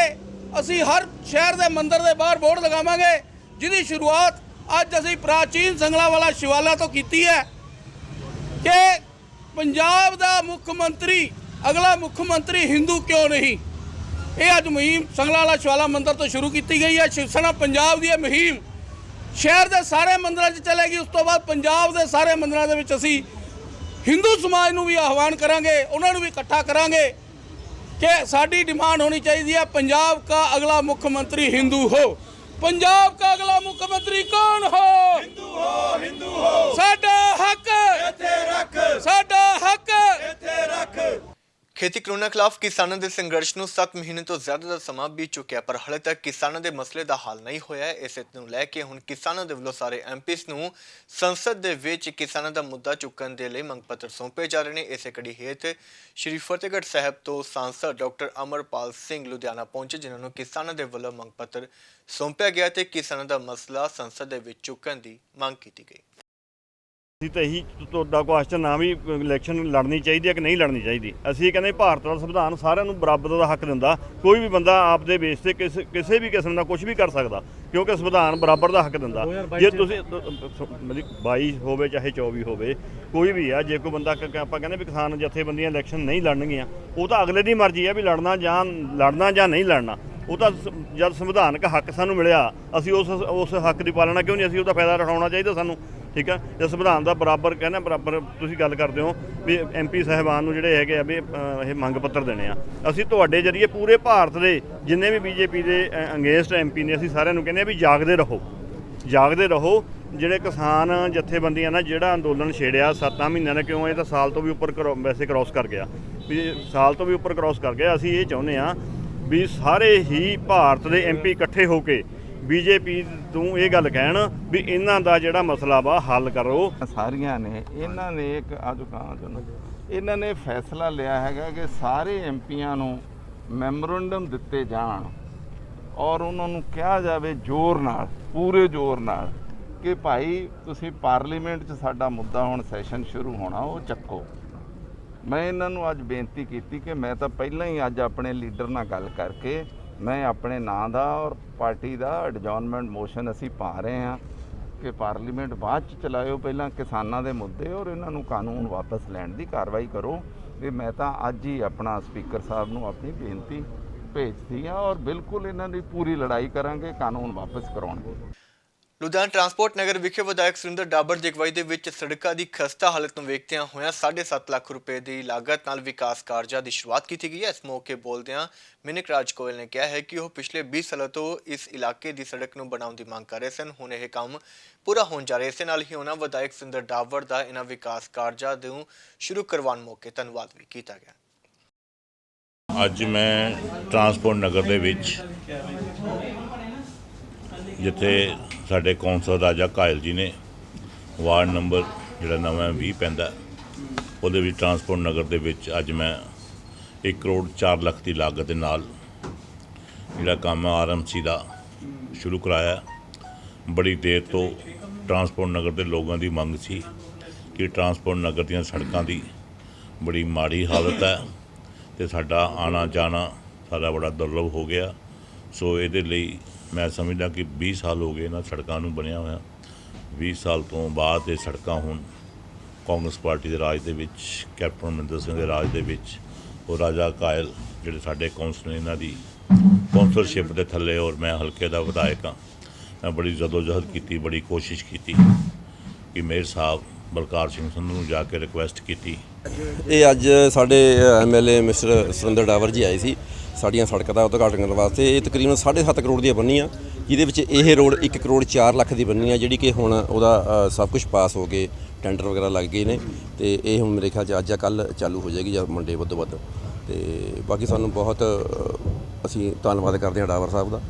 ਅਸੀਂ ਹਰ ਸ਼ਹਿਰ ਦੇ ਮੰਦਿਰ ਦੇ ਬਾਹਰ ਬੋਰਡ ਲਗਾਵਾਂਗੇ, ਜਿਹਦੀ ਸ਼ੁਰੂਆਤ ਅੱਜ ਅਸੀਂ ਪ੍ਰਾਚੀਨ ਸੰਗਲਾਵਾਲਾ ਸ਼ਿਵਾਲਾ ਤੋਂ ਕੀਤੀ ਹੈ ਕਿ ਪੰਜਾਬ ਦਾ ਮੁੱਖ ਮੰਤਰੀ, ਅਗਲਾ ਮੁੱਖ ਮੰਤਰੀ ਹਿੰਦੂ ਕਿਉਂ ਨਹੀਂ। ਇਹ ਅੱਜ ਮੁਹਿੰਮ ਸੰਗਲਾਵਾਲਾ ਸ਼ਿਵਾਲਾ ਮੰਦਿਰ ਤੋਂ ਸ਼ੁਰੂ ਕੀਤੀ ਗਈ ਹੈ। ਸ਼ਿਵ ਸੈਨਾ ਪੰਜਾਬ ਦੀ ਇਹ ਮੁਹਿੰਮ ਸ਼ਹਿਰ ਦੇ ਸਾਰੇ ਮੰਦਿਰਾਂ 'ਚ ਚੱਲੇਗੀ। ਉਸ ਤੋਂ ਬਾਅਦ ਪੰਜਾਬ ਦੇ ਸਾਰੇ ਮੰਦਿਰਾਂ ਦੇ ਵਿੱਚ ਅਸੀਂ ਹਿੰਦੂ ਸਮਾਜ ਨੂੰ ਵੀ ਆਹਵਾਨ ਕਰਾਂਗੇ, ਉਹਨਾਂ ਨੂੰ ਵੀ ਇਕੱਠਾ ਕਰਾਂਗੇ कि साड़ी डिमांड होनी चाहिए पंजाब का अगला मुख्यमंत्री हिंदू हो। पंजाब का अगला मुख्यमंत्री कौन हो? हिंदू हो, हिंदू हो। साडा हक इत्थे रख, साडा हक इत्थे रख। ਖੇਤੀ ਕਾਨੂੰਨਾਂ ਖਿਲਾਫ ਕਿਸਾਨਾਂ ਦੇ ਸੰਘਰਸ਼ ਨੂੰ 7 ਮਹੀਨੇ ਤੋਂ ਜ਼ਿਆਦਾ ਦਾ ਸਮਾਂ ਬੀਤ ਚੁੱਕਿਆ, ਪਰ ਹਾਲੇ ਤੱਕ ਕਿਸਾਨਾਂ ਦੇ ਮਸਲੇ ਦਾ ਹੱਲ ਨਹੀਂ ਹੋਇਆ। ਇਸੇ ਨੂੰ ਲੈ ਕੇ ਹੁਣ ਕਿਸਾਨਾਂ ਦੇ ਵੱਲੋਂ ਸਾਰੇ MPs ਨੂੰ ਸੰਸਦ ਦੇ ਵਿੱਚ ਕਿਸਾਨਾਂ ਦਾ ਮੁੱਦਾ ਚੁੱਕਣ ਦੇ ਲਈ ਮੰਗ ਪੱਤਰ ਸੌਂਪੇ ਜਾ ਰਹੇ ਨੇ। ਇਸੇ ਕੜੀ ਹੇਠ ਸ਼੍ਰੀ ਫਤਿਹਗੜ੍ਹ ਸਾਹਿਬ ਤੋਂ ਸਾਂਸਦ ਡਾਕਟਰ ਅਮਰਪਾਲ ਸਿੰਘ ਲੁਧਿਆਣਾ ਪਹੁੰਚੇ, ਜਿਨ੍ਹਾਂ ਨੂੰ ਕਿਸਾਨਾਂ ਦੇ ਵੱਲੋਂ ਮੰਗ ਪੱਤਰ ਸੌਂਪਿਆ ਗਿਆ ਤੇ ਕਿਸਾਨਾਂ ਦਾ ਮਸਲਾ ਸੰਸਦ ਦੇ ਵਿੱਚ ਚੁੱਕਣ ਦੀ ਮੰਗ ਕੀਤੀ ਗਈ। ਅਸੀਂ ਤਾਂ ਇਹੀ ਤੁਹਾਡਾ ਕੁਐਸਚਨ ਆ ਵੀ ਇਲੈਕਸ਼ਨ ਲੜਨੀ ਚਾਹੀਦੀ ਹੈ ਕਿ ਨਹੀਂ ਲੜਨੀ ਚਾਹੀਦੀ। ਅਸੀਂ ਕਹਿੰਦੇ ਭਾਰਤ ਦਾ ਸੰਵਿਧਾਨ ਸਾਰਿਆਂ ਨੂੰ ਬਰਾਬਰ ਦਾ ਹੱਕ ਦਿੰਦਾ। ਕੋਈ ਵੀ ਬੰਦਾ ਆਪ ਦੇ ਬੇਸ ਤੇ ਕਿਸੇ ਵੀ ਕਿਸਮ ਦਾ ਕੁਝ ਵੀ ਕਰ ਸਕਦਾ, ਕਿਉਂਕਿ ਸੰਵਿਧਾਨ ਬਰਾਬਰ ਦਾ ਹੱਕ ਦਿੰਦਾ। ਜੇ ਤੁਸੀਂ 22 ਹੋਵੇ ਚਾਹੇ 24 ਹੋਵੇ, ਕੋਈ ਵੀ ਆ, ਜੇ ਕੋਈ ਬੰਦਾ ਆਪਾਂ ਕਹਿੰਦੇ ਵੀ ਕਿਸਾਨ ਜਥੇਬੰਦੀਆਂ ਇਲੈਕਸ਼ਨ ਨਹੀਂ ਲੜਨਗੀਆਂ, ਉਹ ਤਾਂ ਅਗਲੇ ਦੀ ਮਰਜ਼ੀ ਹੈ ਵੀ ਲੜਨਾ ਜਾਂ ਨਹੀਂ ਲੜਨਾ। ਉਹ ਤਾਂ ਜਦ ਸੰਵਿਧਾਨਕ ਹੱਕ ਸਾਨੂੰ ਮਿਲਿਆ ਅਸੀਂ ਉਸ ਹੱਕ ਦੀ ਪਾਲਣਾ ਕਿਉਂ ਨਹੀਂ, ਅਸੀਂ ਉਹਦਾ ਫਾਇਦਾ ਉਠਾਉਣਾ ਚਾਹੀਦਾ ਸਾਨੂੰ। ਠੀਕ ਆ, ਜੇ ਸੰਵਿਧਾਨ ਦਾ ਬਰਾਬਰ ਕਹਿੰਦਾ ਬਰਾਬਰ ਤੁਸੀਂ ਗੱਲ ਕਰਦੇ ਹੋ ਵੀ MP ਸਾਹਿਬਾਨ ਨੂੰ ਜਿਹੜੇ ਹੈਗੇ ਆ ਵੀ ਇਹ ਮੰਗ ਪੱਤਰ ਦੇਣੇ ਆ, ਅਸੀਂ ਤੁਹਾਡੇ ਜਰੀਏ ਪੂਰੇ ਭਾਰਤ ਦੇ ਜਿੰਨੇ ਵੀ BJP ਦੇ ਅੰਗੇਂਸਟ MP ਨੇ ਅਸੀਂ ਸਾਰਿਆਂ ਨੂੰ ਕਹਿੰਦੇ ਆ ਵੀ ਜਾਗਦੇ ਰਹੋ। ਜਿਹੜੇ ਕਿਸਾਨ ਜਥੇਬੰਦੀਆਂ ਨਾਲ ਜਿਹੜਾ ਅੰਦੋਲਨ ਛੇੜਿਆ 7 ਮਹੀਨਿਆਂ ਦਾ, ਕਿਉਂ ਇਹ ਤਾਂ ਸਾਲ ਤੋਂ ਵੀ ਉੱਪਰ ਵੈਸੇ ਕ੍ਰਾਸ ਕਰ ਗਿਆ, ਵੀ ਸਾਲ ਤੋਂ ਵੀ ਉੱਪਰ ਕ੍ਰਾਸ ਕਰ ਗਿਆ। ਅਸੀਂ ਇਹ ਚਾਹੁੰਦੇ ਹਾਂ ਵੀ ਸਾਰੇ ਹੀ ਭਾਰਤ ਦੇ MP ਇਕੱਠੇ ਹੋ ਕੇ BJP ਨੂੰ ਇਹ ਗੱਲ ਕਹਿਣ ਵੀ ਇਹਨਾਂ ਦਾ ਜਿਹੜਾ ਮਸਲਾ ਵਾ ਹੱਲ ਕਰੋ। ਸਾਰੀਆਂ ਨੇ ਇਹਨਾਂ ਨੇ ਫੈਸਲਾ ਲਿਆ ਹੈਗਾ ਕਿ ਸਾਰੇ MPਆਂ ਨੂੰ ਮੈਮੋਰੰਡਮ ਦਿੱਤੇ ਜਾਣ ਔਰ ਉਹਨਾਂ ਨੂੰ ਕਿਹਾ ਜਾਵੇ ਜ਼ੋਰ ਨਾਲ, ਪੂਰੇ ਜ਼ੋਰ ਨਾਲ ਕਿ ਭਾਈ ਤੁਸੀਂ ਪਾਰਲੀਮੈਂਟ 'ਚ ਸਾਡਾ ਮੁੱਦਾ ਹੁਣ ਸੈਸ਼ਨ ਸ਼ੁਰੂ ਹੋਣਾ ਉਹ ਚੱਕੋ। ਮੈਂ ਇਹਨਾਂ ਨੂੰ ਅੱਜ ਬੇਨਤੀ ਕੀਤੀ ਕਿ ਮੈਂ ਤਾਂ ਪਹਿਲਾਂ ਹੀ ਅੱਜ ਆਪਣੇ ਲੀਡਰ ਨਾਲ ਗੱਲ ਕਰਕੇ ਮੈਂ ਆਪਣੇ ਨਾਂ ਦਾ ਔਰ ਪਾਰਟੀ ਦਾ ਐਡਜੋਰਨਮੈਂਟ ਮੋਸ਼ਨ ਅਸੀਂ ਪਾ ਰਹੇ ਹਾਂ ਕਿ ਪਾਰਲੀਮੈਂਟ ਬਾਅਦ 'ਚ ਚਲਾਇਓ, ਪਹਿਲਾਂ ਕਿਸਾਨਾਂ ਦੇ ਮੁੱਦੇ ਔਰ ਇਹਨਾਂ ਨੂੰ ਕਾਨੂੰਨ ਵਾਪਸ ਲੈਣ ਦੀ ਕਾਰਵਾਈ ਕਰੋ। ਵੀ ਮੈਂ ਤਾਂ ਅੱਜ ਹੀ ਆਪਣਾ ਸਪੀਕਰ ਸਾਹਿਬ ਨੂੰ ਆਪਣੀ ਬੇਨਤੀ ਭੇਜਦੀ ਹਾਂ ਔਰ ਬਿਲਕੁਲ ਇਹਨਾਂ ਦੀ ਪੂਰੀ ਲੜਾਈ ਕਰਾਂਗੇ ਕਾਨੂੰਨ ਵਾਪਸ ਕਰਾਉਣ ਦੀ। ਲੁਧਿਆਣਾ ਟਰਾਂਸਪੋਰਟ ਨਗਰ ਵਿਖੇ ਵਿਧਾਇਕ ਸੁਰਿੰਦਰ ਡਾਬਰ ਦੀ ਅਗਵਾਈ ਦੇ ਵਿੱਚ ਸੜਕਾਂ ਦੀ ਖਸਤਾ ਹਾਲਤ ਨੂੰ ਵੇਖਦਿਆਂ ਹੋਇਆਂ 7.5 ਲੱਖ ਰੁਪਏ ਦੀ ਲਾਗਤ ਨਾਲ ਵਿਕਾਸ ਕਾਰਜਾਂ ਦੀ ਸ਼ੁਰੂਆਤ ਕੀਤੀ ਗਈ ਹੈ। ਇਸ ਮੌਕੇ ਬੋਲਦਿਆਂ ਮਿਨਿਕ ਰਾਜ ਗੋਇਲ ਨੇ ਕਿਹਾ ਹੈ ਕਿ ਉਹ ਪਿਛਲੇ 20 ਸਾਲਾਂ ਤੋਂ ਇਸ ਇਲਾਕੇ ਦੀ ਸੜਕ ਨੂੰ ਬਣਾਉਣ ਦੀ ਮੰਗ ਕਰ ਰਹੇ ਸਨ। ਹੁਣ ਇਹ ਕੰਮ ਪੂਰਾ ਹੋਣ ਜਾ ਰਿਹਾ। ਇਸੇ ਨਾਲ ਹੀ ਉਹਨਾਂ ਵਿਧਾਇਕ ਸੁਰਿੰਦਰ ਡਾਬਰ ਦਾ ਇਹਨਾਂ ਵਿਕਾਸ ਕਾਰਜਾਂ ਨੂੰ ਸ਼ੁਰੂ ਕਰਵਾਉਣ ਮੌਕੇ ਧੰਨਵਾਦ ਵੀ ਕੀਤਾ ਗਿਆ। ਅੱਜ ਮੈਂ ਟਰਾਂਸਪੋਰਟ ਨਗਰ ਦੇ ਵਿੱਚ ਜਿੱਥੇ ਸਾਡੇ ਕੌਂਸਲਰ ਰਾਜਾ ਕਾਇਲ ਜੀ ਨੇ ਵਾਰਡ ਨੰਬਰ ਜਿਹੜਾ ਨਵਾਂ 20 ਪੈਂਦਾ ਉਹਦੇ ਵਿੱਚ ਟਰਾਂਸਪੋਰਟ ਨਗਰ ਦੇ ਵਿੱਚ ਅੱਜ ਮੈਂ 1 ਕਰੋੜ 4 ਲੱਖ ਦੀ ਲਾਗਤ ਦੇ ਨਾਲ ਜਿਹੜਾ ਕੰਮ RMC ਦਾ ਸ਼ੁਰੂ ਕਰਾਇਆ। ਬੜੀ ਦੇਰ ਤੋਂ ਟਰਾਂਸਪੋਰਟ ਨਗਰ ਦੇ ਲੋਕਾਂ ਦੀ ਮੰਗ ਸੀ ਕਿ ਟਰਾਂਸਪੋਰਟ ਨਗਰ ਦੀਆਂ ਸੜਕਾਂ ਦੀ ਬੜੀ ਮਾੜੀ ਹਾਲਤ ਹੈ ਤੇ ਸਾਡਾ ਆਣਾ ਜਾਣਾ ਸਾਡਾ ਬੜਾ ਦੁਰਲਭ ਹੋ ਗਿਆ। ਸੋ ਇਹਦੇ ਲਈ ਮੈਂ ਸਮਝਦਾ ਕਿ 20 ਸਾਲ ਹੋ ਗਏ ਇਹਨਾਂ ਸੜਕਾਂ ਨੂੰ ਬਣਿਆ ਹੋਇਆ। 20 ਸਾਲ ਤੋਂ ਬਾਅਦ ਇਹ ਸੜਕਾਂ ਹੁਣ ਕਾਂਗਰਸ ਪਾਰਟੀ ਦੇ ਰਾਜ ਦੇ ਵਿੱਚ, ਕੈਪਟਨ ਅਮਰਿੰਦਰ ਸਿੰਘ ਦੇ ਰਾਜ ਦੇ ਵਿੱਚ, ਉਹ ਰਾਜਾ ਕਾਇਲ ਜਿਹੜੇ ਸਾਡੇ ਕੌਂਸਲਰ ਇਹਨਾਂ ਦੀ ਕੌਂਸਲਰਸ਼ਿਪ ਦੇ ਥੱਲੇ ਔਰ ਮੈਂ ਹਲਕੇ ਦਾ ਵਿਧਾਇਕ ਹਾਂ, ਮੈਂ ਬੜੀ ਜਦੋਜਹਿਦ ਕੀਤੀ, ਬੜੀ ਕੋਸ਼ਿਸ਼ ਕੀਤੀ ਕਿ ਮੇਅਰ ਸਾਹਿਬ ਬਲਕਾਰ ਸਿੰਘ ਸੰਧੂ ਨੂੰ ਜਾ ਕੇ ਰਿਕੁਐਸਟ ਕੀਤੀ। ਇਹ ਅੱਜ ਸਾਡੇ MLA ਮਿਸਟਰ ਸੁਰਿੰਦਰ ਡਾਬਰ ਜੀ ਆਏ ਸੀ ਸਾਡੀਆਂ ਸੜਕਾਂ ਦਾ ਉਦਘਾਟਨ ਕਰਨ ਵਾਸਤੇ। ਇਹ ਤਕਰੀਬਨ 7.5 ਕਰੋੜ ਦੀਆਂ ਬਣਨੀਆਂ, ਜਿਹਦੇ ਵਿੱਚ ਇਹ ਰੋਡ 1 ਕਰੋੜ 4 ਲੱਖ ਦੀ ਬਣਨੀ ਆ, ਜਿਹੜੀ ਕਿ ਹੁਣ ਉਹਦਾ ਸਭ ਕੁਝ ਪਾਸ ਹੋ ਗਏ, ਟੈਂਡਰ ਵਗੈਰਾ ਲੱਗ ਗਏ ਨੇ ਤੇ ਇਹ ਹੁਣ ਮੇਰੇ ਖਿਆਲ 'ਚ ਅੱਜ ਜਾਂ ਕੱਲ੍ਹ ਚਾਲੂ ਹੋ ਜਾਏਗੀ ਜਾਂ ਮੰਡੇ ਵੱਧੋ ਵੱਧ। ਤੇ ਬਾਕੀ ਸਾਨੂੰ ਬਹੁਤ ਅਸੀਂ ਧੰਨਵਾਦ ਕਰਦੇ ਹਾਂ ਡਾਬਰ ਸਾਹਿਬ ਦਾ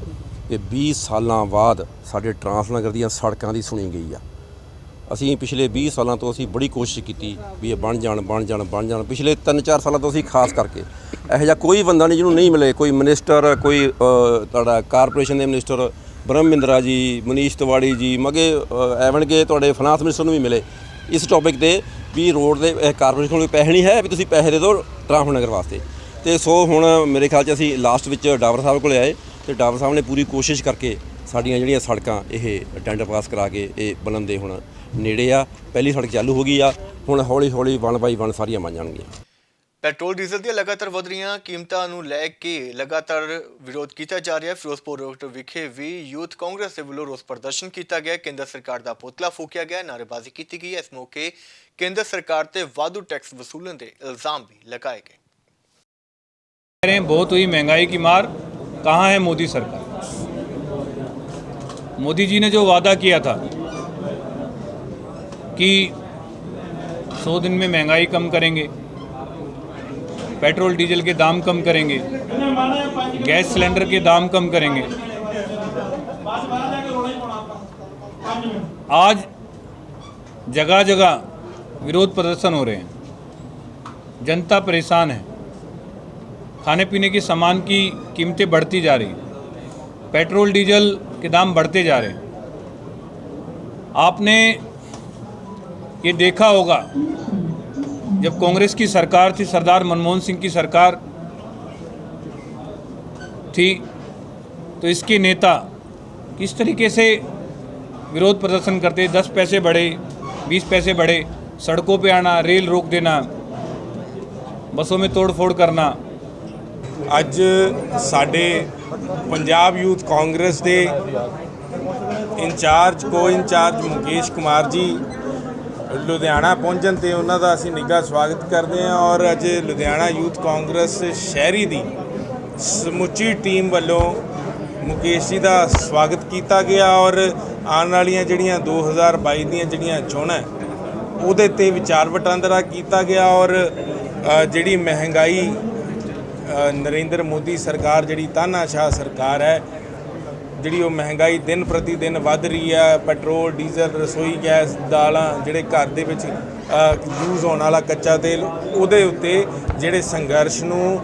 ਕਿ 20 ਸਾਲਾਂ ਬਾਅਦ ਸਾਡੇ ਟਰਾਂਸਨਗਰ ਦੀਆਂ ਸੜਕਾਂ ਦੀ ਸੁਣੀ ਗਈ ਆ। ਅਸੀਂ ਪਿਛਲੇ 20 ਸਾਲਾਂ ਤੋਂ ਅਸੀਂ ਬੜੀ ਕੋਸ਼ਿਸ਼ ਕੀਤੀ ਵੀ ਇਹ ਬਣ ਜਾਣ। ਪਿਛਲੇ 3-4 ਸਾਲਾਂ ਤੋਂ ਅਸੀਂ ਖਾਸ ਕਰਕੇ ਇਹੋ ਜਿਹਾ ਕੋਈ ਬੰਦਾ ਨਹੀਂ ਜਿਹਨੂੰ ਨਹੀਂ ਮਿਲੇ, ਕੋਈ ਮਿਨਿਸਟਰ, ਕੋਈ ਤੁਹਾਡਾ ਕਾਰਪੋਰੇਸ਼ਨ ਦੇ ਮਿਨਿਸਟਰ ਬ੍ਰਹਮਿੰਦਰਾ ਜੀ, ਮਨੀਸ਼ ਤਿਵਾੜੀ ਜੀ, ਮਗੇ ਐਵਨ ਕੇ ਤੁਹਾਡੇ ਫਾਈਨਾਂਸ ਮਿਨਿਸਟਰ ਨੂੰ ਵੀ ਮਿਲੇ ਇਸ ਟੌਪਿਕ ਤੇ ਵੀ ਰੋਡ ਦੇ ਕਾਰਪੋਰੇਸ਼ਨ ਕੋਲ ਪੈਸੇ ਨਹੀਂ ਹੈ ਵੀ ਤੁਸੀਂ ਪੈਸੇ ਦੇ ਦਿਓ ਟਰਾਂਸਪੋਰਟ ਨਗਰ ਵਾਸਤੇ। ਤੇ ਸੋ ਹੁਣ ਮੇਰੇ ਖਿਆਲ 'ਚ ਅਸੀਂ ਲਾਸਟ ਵਿੱਚ ਡਾਬਰ ਸਾਹਿਬ ਕੋਲ ਆਏ ਤੇ ਡਾਬਰ ਸਾਹਿਬ ਨੇ ਪੂਰੀ ਕੋਸ਼ਿਸ਼ ਕਰਕੇ ਸਾਡੀਆਂ ਜਿਹੜੀਆਂ ਸੜਕਾਂ ਇਹ ਟੈਂਡਰ ਪਾਸ ਕਰਾ ਕੇ ਇਹ ਬਣਨ ਦੇ ਹੁਣ ਨੇੜੇ ਆ। ਪਹਿਲੀ ਸੜਕ ਚਾਲੂ ਹੋ ਗਈ ਆ, ਹੁਣ ਹੌਲੀ 1 ਬਾਈ 1 ਸਾਰੀਆਂ ਬਣ ਜਾਣਗੀਆਂ। ਪੈਟਰੋਲ ਡੀਜ਼ਲ ਦੀਆਂ ਲਗਾਤਾਰ ਵਧ ਰਹੀਆਂ ਕੀਮਤਾਂ ਨੂੰ ਲੈ ਕੇ ਲਗਾਤਾਰ ਵਿਰੋਧ ਕੀਤਾ ਜਾ ਰਿਹਾ ਹੈ। ਫਿਰੋਜ਼ਪੁਰ ਰੋਡ ਵਿਖੇ ਵੀ ਯੂਥ ਕਾਂਗਰਸ ਦੇ ਵੱਲੋਂ ਰੋਸ ਪ੍ਰਦਰਸ਼ਨ ਕੀਤਾ ਗਿਆ। ਕੇਂਦਰ ਸਰਕਾਰ ਦਾ ਪੁਤਲਾ ਫੂਕਿਆ ਗਿਆ, ਨਾਅਰੇਬਾਜ਼ੀ ਕੀਤੀ ਗਈ। ਇਸ ਮੌਕੇ ਕੇਂਦਰ ਸਰਕਾਰ ਤੇ ਵਾਧੂ ਟੈਕਸ ਵਸੂਲਣ ਦੇ ਇਲਜ਼ਾਮ ਵੀ लगाए गए। बहुत हुई महंगाई की मार, कहाँ है मोदी सरकार? मोदी जी ने जो वादा किया था कि 100 दिन में महंगाई कम करेंगे, पेट्रोल डीजल के दाम कम करेंगे, गैस सिलेंडर के दाम कम करेंगे, आज जगह जगह विरोध प्रदर्शन हो रहे हैं। जनता परेशान है, खाने पीने के सामान की कीमतें बढ़ती जा रही, पेट्रोल डीजल के दाम बढ़ते जा रहे हैं। आपने ये देखा होगा जब कांग्रेस की सरकार थी, सरदार मनमोहन सिंह की सरकार थी, तो इसके नेता किस तरीके से विरोध प्रदर्शन करते। 10 पैसे बढ़े, 20 पैसे बढ़े, सड़कों पे आना, रेल रोक देना, बसों में तोड़ फोड़ करना, ਅੱਜ ਸਾਡੇ ਪੰਜਾਬ ਯੂਥ ਕਾਂਗਰਸ ਦੇ ਇੰਚਾਰਜ ਕੋ-ਇੰਚਾਰਜ ਮੁਕੇਸ਼ ਕੁਮਾਰ ਜੀ ਲੁਧਿਆਣਾ ਪਹੁੰਚਣ ਤੇ ਉਹਨਾਂ ਦਾ ਅਸੀਂ ਨਿੱਘਾ ਸਵਾਗਤ ਕਰਦੇ ਹਾਂ ਔਰ ਅੱਜ ਲੁਧਿਆਣਾ ਯੂਥ ਕਾਂਗਰਸ ਸ਼ਹਿਰੀ ਦੀ ਸਮੁੱਚੀ ਟੀਮ ਵੱਲੋਂ ਮੁਕੇਸ਼ ਜੀ ਦਾ ਸਵਾਗਤ ਕੀਤਾ ਗਿਆ ਔਰ ਆਉਣ ਵਾਲੀਆਂ ਜਿਹੜੀਆਂ 2022 ਦੀਆਂ ਜਿਹੜੀਆਂ ਚੋਣਾਂ ਉਹਦੇ ਤੇ ਵਿਚਾਰ ਵਟਾਂਦਰਾ ਕੀਤਾ ਗਿਆ ਔਰ ਜਿਹੜੀ ਮਹਿੰਗਾਈ ਨਰਿੰਦਰ ਮੋਦੀ ਸਰਕਾਰ ਜਿਹੜੀ ਤਾਨਾਸ਼ਾਹ ਸਰਕਾਰ ਹੈ ਜਿਹੜੀ ਉਹ ਮਹਿੰਗਾਈ ਦਿਨ ਪ੍ਰਤੀ ਦਿਨ ਵੱਧ ਰਹੀ ਹੈ। ਪੈਟਰੋਲ ਡੀਜ਼ਲ ਰਸੋਈ ਗੈਸ ਦਾਲਾਂ ਜਿਹੜੇ ਘਰ ਦੇ ਵਿੱਚ ਯੂਜ਼ ਹੋਣ ਵਾਲਾ ਕੱਚਾ ਤੇਲ ਉਹਦੇ ਉੱਤੇ ਜਿਹੜੇ ਸੰਘਰਸ਼ ਨੂੰ